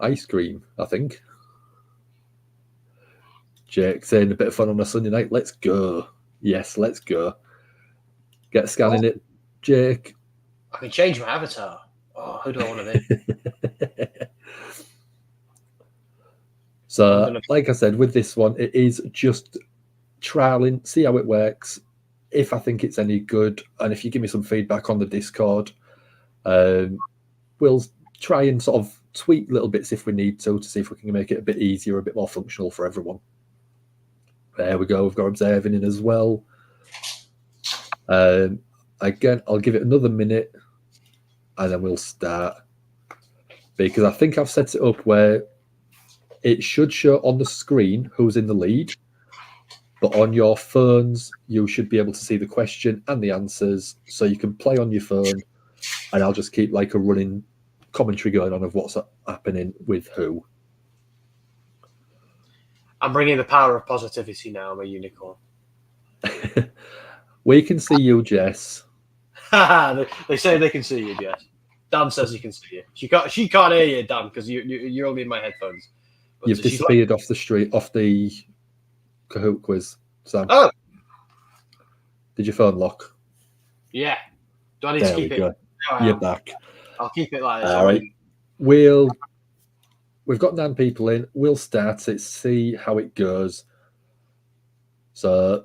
Ice cream, I think. Jake saying a bit of fun on a Sunday night. Let's go. Yes, let's go. Get scanning it, Jake. I can change my avatar. Oh, who do I want to be? So, like I said, with this one, it is just trialing, see how it works. If I think it's any good, and if you give me some feedback on the Discord, we'll try and sort of tweak little bits if we need to see if we can make it a bit easier, a bit more functional for everyone. There we go. We've got observing in as well. Again, I'll give it another minute and then we'll start. Because I think I've set it up where it should show on the screen who's in the lead. But on your phones, you should be able to see the question and the answers. So you can play on your phone and I'll just keep like a running commentary going on of what's happening with who. I'm bringing the power of positivity now. I'm a unicorn. We can see you, Jess. They say they can see you, Jess. Dan says he can see you. She can't hear you, Dan, because you're only in my headphones. But you've disappeared off the street, off the Kahoot quiz, Sam. Oh! Did your phone lock? Yeah. Do I need to keep it? Go. You're back. I'll keep it like this. All right. We've got 9 people in. We'll start it, see how it goes. So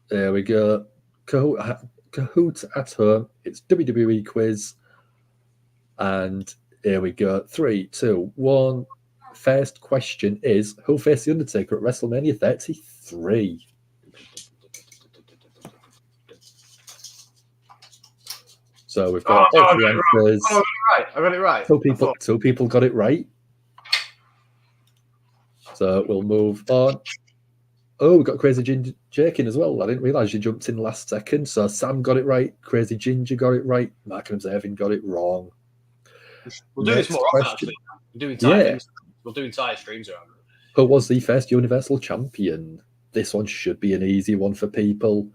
there we go. Kahoot at home. It's WWE quiz. And here we go. 3, 2, 1. First question is, who faced The Undertaker at WrestleMania 33? So we've got all three answers. I got it right. Two people got it right. So we'll move on. Oh, we've got Crazy Ginger Jake in as well. I didn't realise you jumped in last second. So Sam got it right. Crazy Ginger got it right. Mark and Observing got it wrong. We'll do this more often, actually. We'll do entire streams around it. Who was the first Universal Champion? This one should be an easy one for people.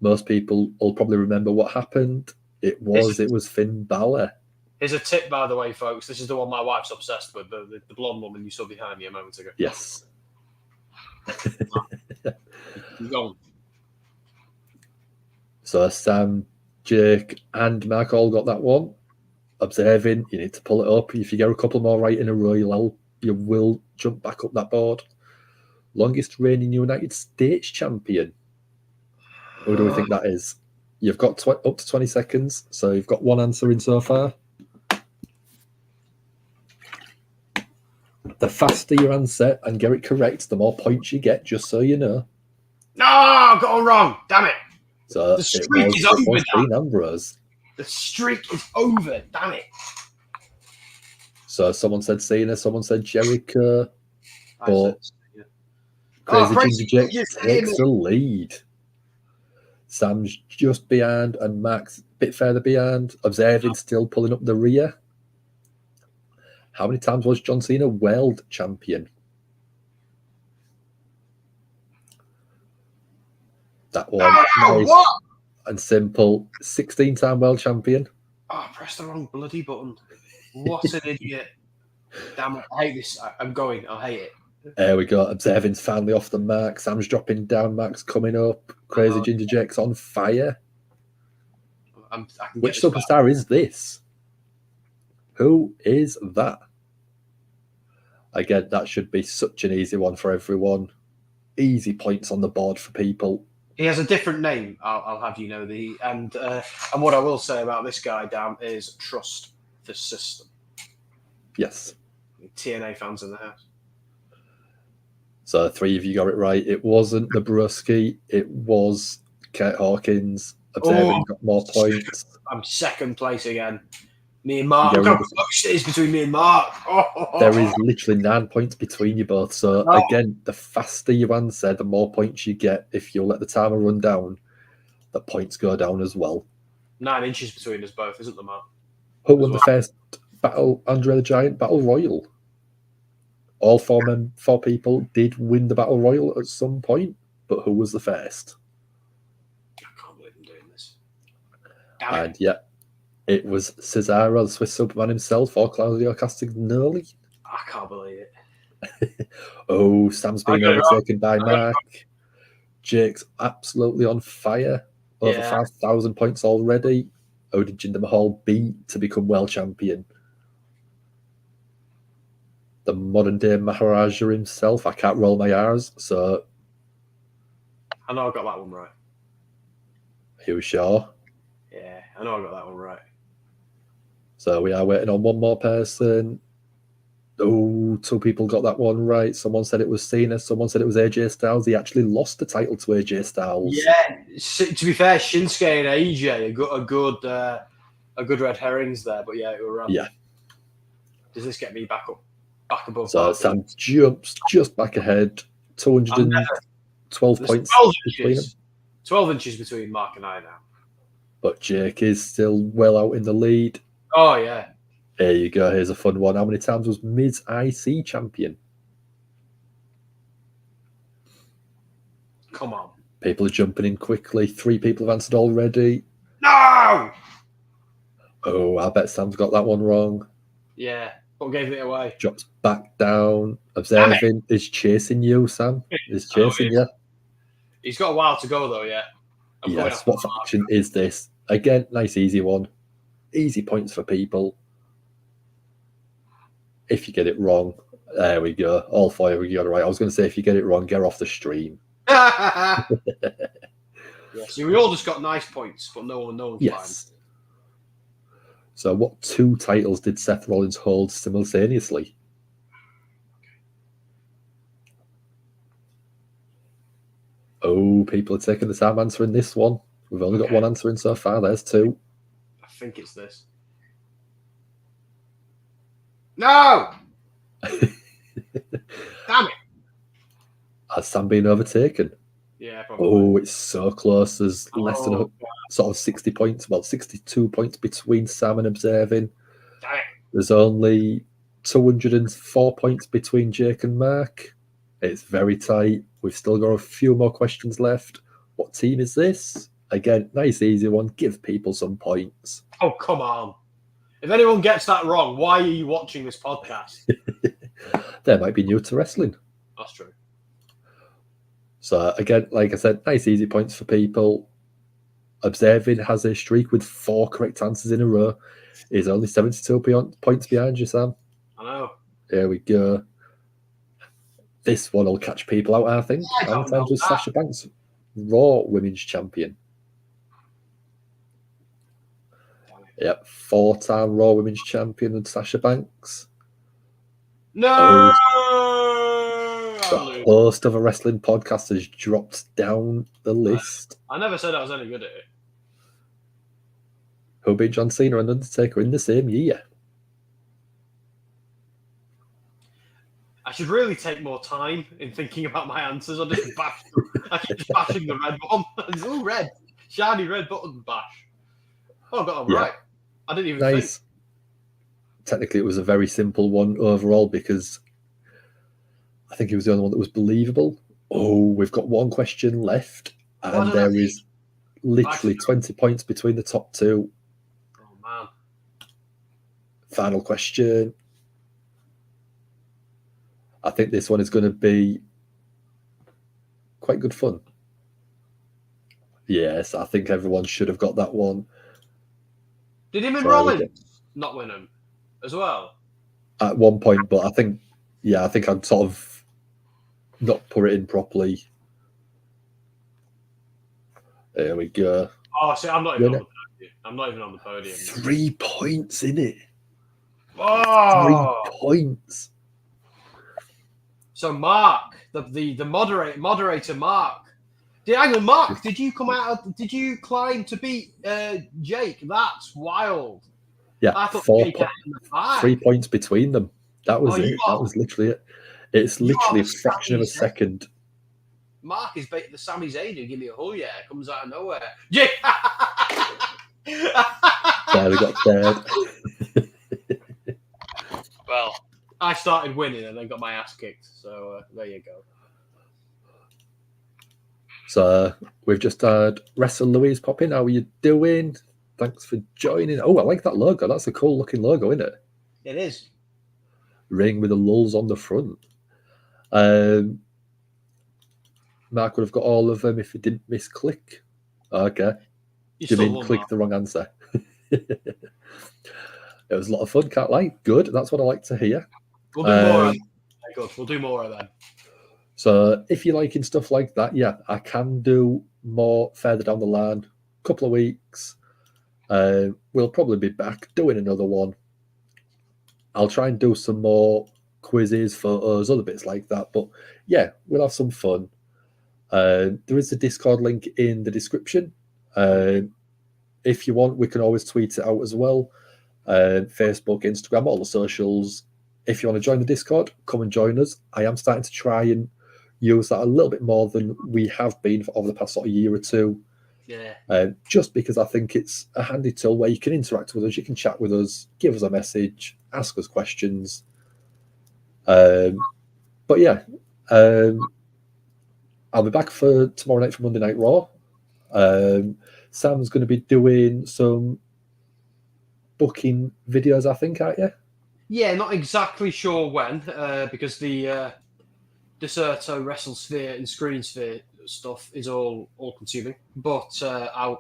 Most people will probably remember what happened. It was Finn Balor. Here's a tip, by the way, folks. This is the one my wife's obsessed with, the blonde woman you saw behind me a moment ago. Yes. So Sam, Jake, and Mark all got that one. Observing, you need to pull it up. If you get a couple more right in a row, you will jump back up that board. Longest reigning United States champion. Who do we think that is? You've got up to 20 seconds, so you've got one answer in so far. The faster you answer and get it correct, the more points you get, just so you know. No, I got it wrong. Damn it. So the streak is over. Dean Ambrose. The streak is over. Damn it. So someone said Cena, someone said Jericho. But Crazy Ginger Jake takes the lead. Sam's just behind and Max a bit further behind. Observing still pulling up the rear. How many times was John Cena world champion? That one. Nice and simple. 16-time world champion. Oh, I pressed the wrong bloody button. What an idiot. Damn it. I hate this. I'm going. I hate it. There we go. Observing's finally off the mark. Sam's dropping down. Max coming up. Crazy Ginger Jake's on fire. Which superstar is this? Who is that? Again, that should be such an easy one for everyone. Easy points on the board for people. He has a different name, I'll have you know. And what I will say about this guy, Dan, is trust the system. Yes. TNA fans in the house. So 3 of you got it right. It wasn't the Brusky. It was Kurt Hawkins. Observing got more points. I'm second place again. Me and Mark. Look how close it is between me and Mark. There is literally 9 points between you both. So again, the faster you answer, the more points you get. If you let the timer run down, the points go down as well. 9 inches between us both, isn't there, Mark? Who won the first Andre the Giant Battle Royal? All four people did win the Battle Royal at some point, but who was the first? I can't believe I'm doing this. And yeah, it was Cesaro, the Swiss Superman himself, or Claudio Castagnoli. I can't believe it. Oh, Sam's being overtaken by Mark. Jake's absolutely on fire. Over 5,000 points already. Who did Jinder Mahal beat to become world champion? The modern day Maharaja himself. I can't roll my R's, so. I know I got that one right. Are you sure? Yeah, I know I got that one right. So we are waiting on one more person. Oh, 2 people got that one right. Someone said it was Cena. Someone said it was AJ Styles. He actually lost the title to AJ Styles. Yeah, to be fair, Shinsuke and AJ a good red herrings there. But yeah, it were wrong. Yeah. Does this get me back above? So Sam jumps just back ahead. 212 points between them. 12 inches between Mark and I now. But Jake is still well out in the lead. Oh, yeah. There you go. Here's a fun one. How many times was Miz IC champion? Come on. People are jumping in quickly. 3 people have answered already. No! Oh, I bet Sam's got that one wrong. Yeah. What gave it away? Drops back down. Observing. Is chasing you, Sam. Is chasing you. He's got a while to go, though, yeah. Yes. What faction is this? Again, nice, easy one. Easy points for people. If you get it wrong, there we go. All 4 of you got it right. I was going to say, if you get it wrong, get off the stream. Yeah, see, we all just got nice points, but no one Yes. So what 2 titles did Seth Rollins hold simultaneously? Oh, people are taking the time answering this one. We've only got one answer in so far. There's 2. think it's this. No! Damn it! Has Sam been overtaken? Yeah, probably. Oh, it's so close. There's less than sort of 60 points, well, 62 points between Sam and Observing. Damn it. There's only 204 points between Jake and Mark. It's very tight. We've still got a few more questions left. What team is this? Again, nice, easy one. Give people some points. Oh, come on. If anyone gets that wrong, why are you watching this podcast? They might be new to wrestling. That's true. So, again, like I said, nice, easy points for people. Observing has a streak with 4 correct answers in a row. He's only 72 points behind you, Sam. I know. Here we go. This one will catch people out, I think. How many times was Sasha Banks Raw Women's Champion? Yep, 4-time Raw Women's Champion with Sasha Banks. No! The host of a wrestling podcast has dropped down the list. I never said I was any good at it. Who beat John Cena and Undertaker in the same year? I should really take more time in thinking about my answers. I just bash them. I keep just bashing the red one. It's all red. Shiny red button bash. Oh, I got it right. I didn't even think. Technically, it was a very simple one overall because I think it was the only one that was believable. Oh, we've got one question left, and there is literally 20 points between the top two. Oh, man. Final question. I think this one is going to be quite good fun. Yes, I think everyone should have got that one. Did him and Rollins not win them as well? At one point, but I think I'd sort of not put it in properly. There we go. Oh, see, I'm not even on the podium. I'm not even on the podium. 3 points in it. Oh! 3 points. So Mark, the moderator Mark. Hang on, Mark, did you come out? Did you climb to beat Jake? That's wild. Yeah, I thought Jake had in the bag. 3 points between them. That was it. That was literally it. It's literally a fraction of a second. Mark is the Sami Zayn who give me a hull, yeah, comes out of nowhere. Jake. There we got third. Well, I started winning and then got my ass kicked. So there you go. So we've just had Wrestle Louise pop in. How are you doing? Thanks for joining. Oh, I like that logo. That's a cool looking logo, isn't it? It is. Ring with the lulls on the front. Mark would have got all of them if he didn't misclick. Okay. You mean click the wrong answer? It was a lot of fun, can't lie. Good. That's what I like to hear. We'll do more of them. Good. We'll do more of them. So if you're liking stuff like that, yeah, I can do more further down the line. Couple of weeks. We'll probably be back doing another one. I'll try and do some more quizzes, photos, other bits like that. But yeah, we'll have some fun. There is a Discord link in the description. If you want, we can always tweet it out as well. Facebook, Instagram, all the socials. If you want to join the Discord, come and join us. I am starting to try and use that a little bit more than we have been for over the past sort of year or two. Yeah. Just because I think it's a handy tool where you can interact with us, you can chat with us, give us a message, ask us questions. But yeah, I'll be back for tomorrow night for Monday Night Raw. Sam's going to be doing some booking videos, I think, aren't you? Yeah, not exactly sure when, because the Deserto WrestleSphere and ScreenSphere stuff is all consuming. But I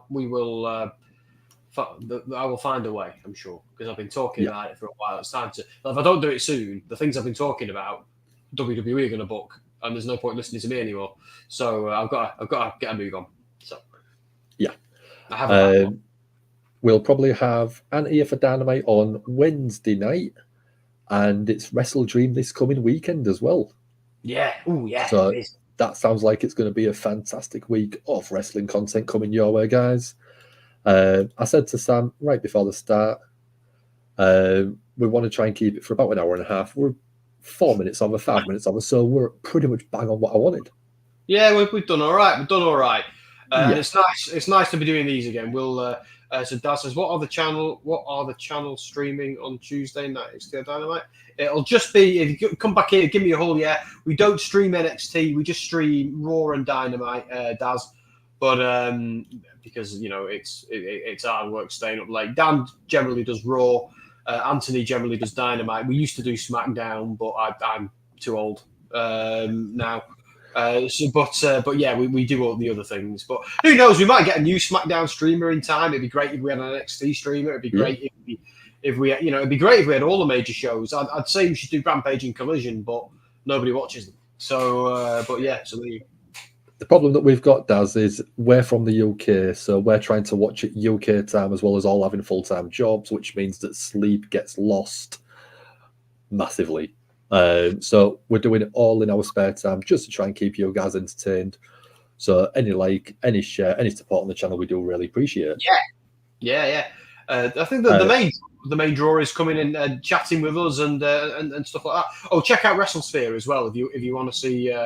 will find a way, I'm sure, because I've been talking about it for a while. It's time to. If I don't do it soon, the things I've been talking about, WWE are going to book, and there's no point listening to me anymore. So I've got to get a move on. So yeah, I haven't. We'll probably have Antia for Dynamite on Wednesday night. And it's Wrestle Dream this coming weekend as well. Yeah. Oh, yeah. So that sounds like it's going to be a fantastic week of wrestling content coming your way, guys. I said to Sam right before the start, we want to try and keep it for about an hour and a half. We're 4 minutes over, 5 minutes over, so we're pretty much bang on what I wanted. Yeah, we've done all right. We've done all right. Yeah. And it's nice. It's nice to be doing these again. We'll. So Dad says, "What are the channels streaming on Tuesday night? XT Dynamite. It'll just be if you come back here, give me a whole yeah. We don't stream NXT. We just stream Raw and Dynamite, Daz. But because you know it's hard work staying up late. Dan generally does Raw. Anthony generally does Dynamite. We used to do SmackDown, but I'm too old now. But yeah, we do all the other things. But who knows? We might get a new SmackDown streamer in time. It'd be great if we had an NXT streamer. It'd be great if we it'd be great if we had all the major shows. I'd say we should do Rampage and Collision, but nobody watches them. So, but yeah, so the problem that we've got, Daz, is we're from the UK, so we're trying to watch it UK time as well as all having full-time jobs, which means that sleep gets lost massively. So we're doing it all in our spare time just to try and keep you guys entertained. So any like, any share, any support on the channel, we do really appreciate it. Yeah. I think that the main draw is coming in and chatting with us and stuff like that. Oh, check out WrestleSphere as well if you want to see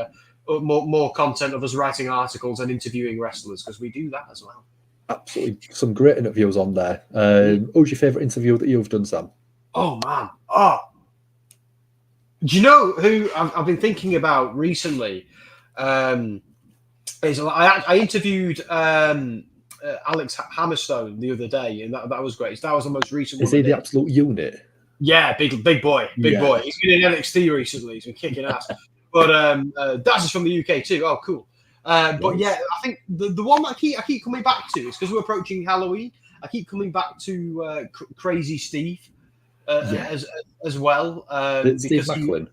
more content of us writing articles and interviewing wrestlers, because we do that as well. Absolutely, some great interviews on there. Who's your favourite interview that you've done, Sam? Oh man, do you know who I've been thinking about recently? Is I interviewed Alex Hammerstone the other day, and that was great. That was the most recent one. Is he the absolute unit? Yeah, big boy. He's been in NXT recently. He's been kicking ass. But Daz is from the UK too. Oh, cool. But yeah, I think the one that I keep coming back to is because we're approaching Halloween. I keep coming back to Crazy Steve as well. Steve Macklin.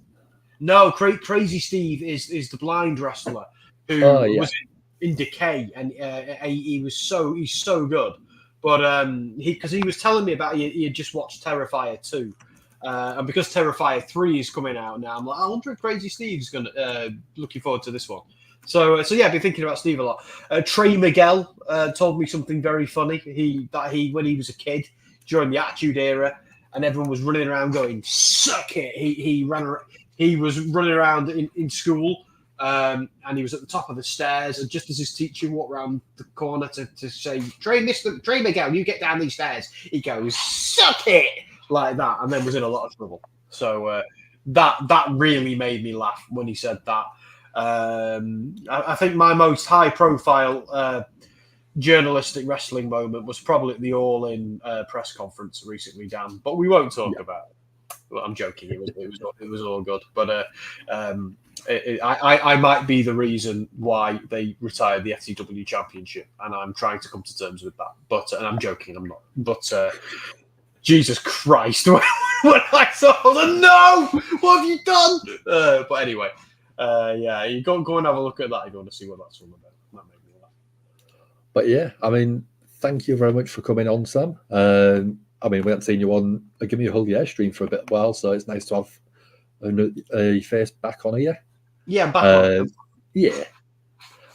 No, Crazy Steve is the blind wrestler who was in Decay, and he's so good. But because he was telling me about he had just watched Terrifier 2. And because Terrifier 3 is coming out now, I'm like, I wonder if Crazy Steve's looking forward to this one. So yeah, I've been thinking about Steve a lot. Trey Miguel told me something very funny. He when he was a kid during the Attitude Era, and everyone was running around going "suck it." He was running around in school, and he was at the top of the stairs. And just as his teacher walked around the corner to say, Trey Miguel, you get down these stairs, he goes "suck it." Like that, and then was in a lot of trouble. So that really made me laugh when he said that. I think my most high-profile journalistic wrestling moment was probably at the All-In press conference recently, Dan. But we won't talk about it. Well, I'm joking. It was all good. But I might be the reason why they retired the FTW Championship, and I'm trying to come to terms with that. But and I'm joking. I'm not. But Jesus Christ, when I saw them, no, what have you done? But anyway, yeah, you go and have a look at that if you want to see what that's all about. That made me laugh. But yeah, I mean, thank you very much for coming on, Sam. I mean, we haven't seen you on a Gimme a Hullywood stream for a bit while, so it's nice to have a face back on here. Yeah, back on. Yeah.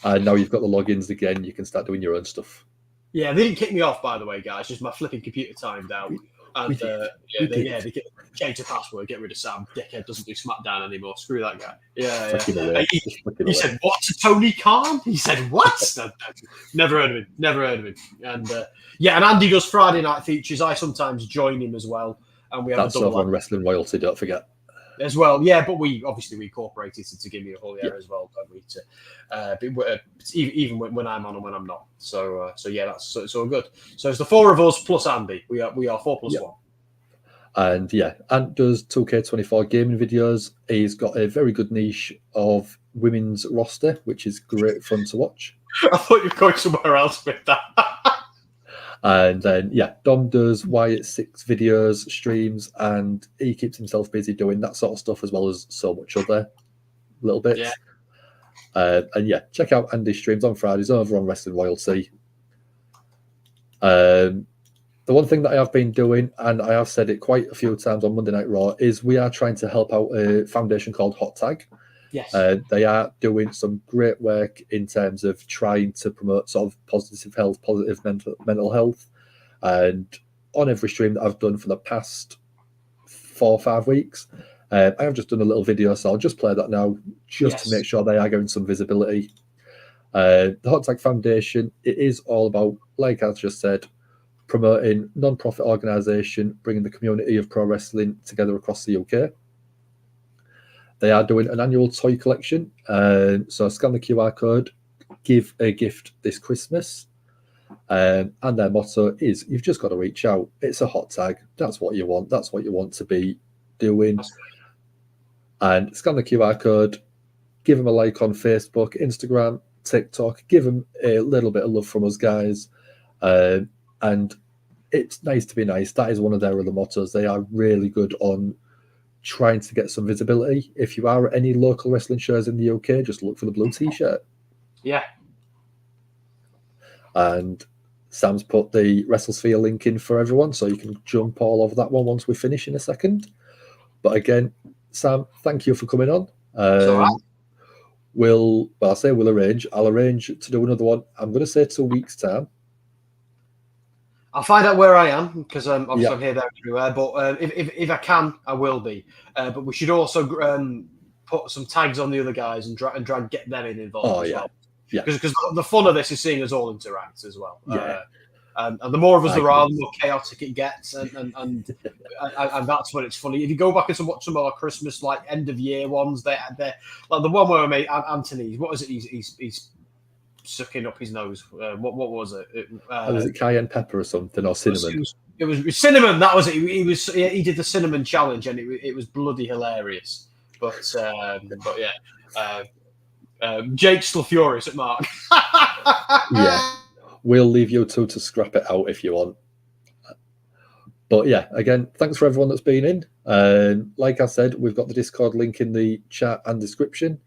And now you've got the logins again, you can start doing your own stuff. Yeah, they didn't kick me off, by the way, guys. Just my flipping computer timed out. And they changed the password, get rid of Sam. Dickhead doesn't do SmackDown anymore. Screw that guy. Yeah. He said, "What to Tony Khan?" He said, "What?" Never heard of him. And and Andy does Friday night features. I sometimes join him as well, and we have that's a double on Wrestling Royalty. Don't forget. As well, yeah, but we incorporated it to give me a whole year as well, don't we? Even when I'm on and when I'm not. So yeah, it's all good. So it's the four of us plus Andy. We are 4+1. And yeah, Ant does 2K24 gaming videos. He's got a very good niche of women's roster, which is great fun to watch. I thought you were going somewhere else with that. And then, Dom does Wyatt6 videos, streams, and he keeps himself busy doing that sort of stuff as well as so much other little bits. Yeah. And check out Andy's streams on Fridays over on Wrestling Royalty. The one thing that I have been doing, and I have said it quite a few times on Monday Night Raw, is we are trying to help out a foundation called Hot Tag. Yes. They are doing some great work in terms of trying to promote sort of positive health, positive mental health. And on every stream that I've done for the past 4 or 5 weeks, I have just done a little video, so I'll just play that now, just to make sure they are getting some visibility. The Hot Tag Foundation, it is all about, like I just said, promoting non-profit organisation, bringing the community of pro wrestling together across the UK. They are doing an annual toy collection. So scan the QR code, give a gift this Christmas. And their motto is, you've just got to reach out. It's a hot tag. That's what you want. That's what you want to be doing. And scan the QR code, give them a like on Facebook, Instagram, TikTok, give them a little bit of love from us guys. And it's nice to be nice. That is one of their other mottos. They are really good on trying to get some visibility. If you are at any local wrestling shows in the UK, just look for the blue t-shirt. Yeah. And Sam's put the WrestleSphere link in for everyone, so you can jump all over that one once we finish in a second. But again, Sam, thank you for coming on. We'll arrange. I'll arrange to do another one. I'm going to say 2 weeks' time. I'll find out where I am, because obviously I'm here, there, everywhere. But if I can, I will be. But we should also put some tags on the other guys and try and get them involved as well. Yeah. Because the fun of this is seeing us all interact as well. Yeah. And the more of us there are, the more chaotic it gets, and that's when it's funny. If you go back and watch some of our Christmas like end of year ones, they're like the one where I made Anthony. What is it? He's sucking up his nose. What was it? Was it cayenne pepper or something, or cinnamon? It was cinnamon. That was it. He did the cinnamon challenge, and it was bloody hilarious. But yeah. Jake's still furious at Mark. Yeah, we'll leave you two to scrap it out if you want. But yeah, again, thanks for everyone that's been in. Like I said, we've got the Discord link in the chat and description.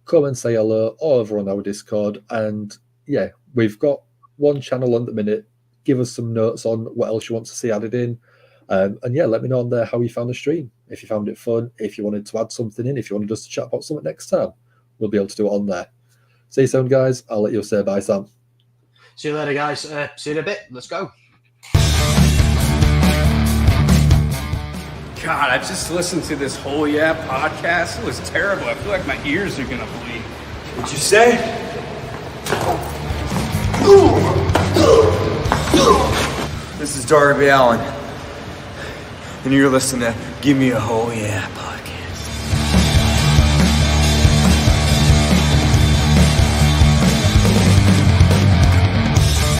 Come and say hello over on our Discord. And yeah, we've got one channel on the minute. Give us some notes on what else you want to see added in. And yeah, let me know on there how you found the stream. If you found it fun, if you wanted to add something in, if you wanted us to chat about something next time, we'll be able to do it on there. See you soon, guys. I'll let you say bye, Sam. See you later, guys. See you in a bit. Let's go. God, I just listened to this whole podcast. It was terrible. I feel like my ears are gonna bleed. What'd you say? This is Darby Allen, and you're listening to Gimme a Whole Yeah podcast.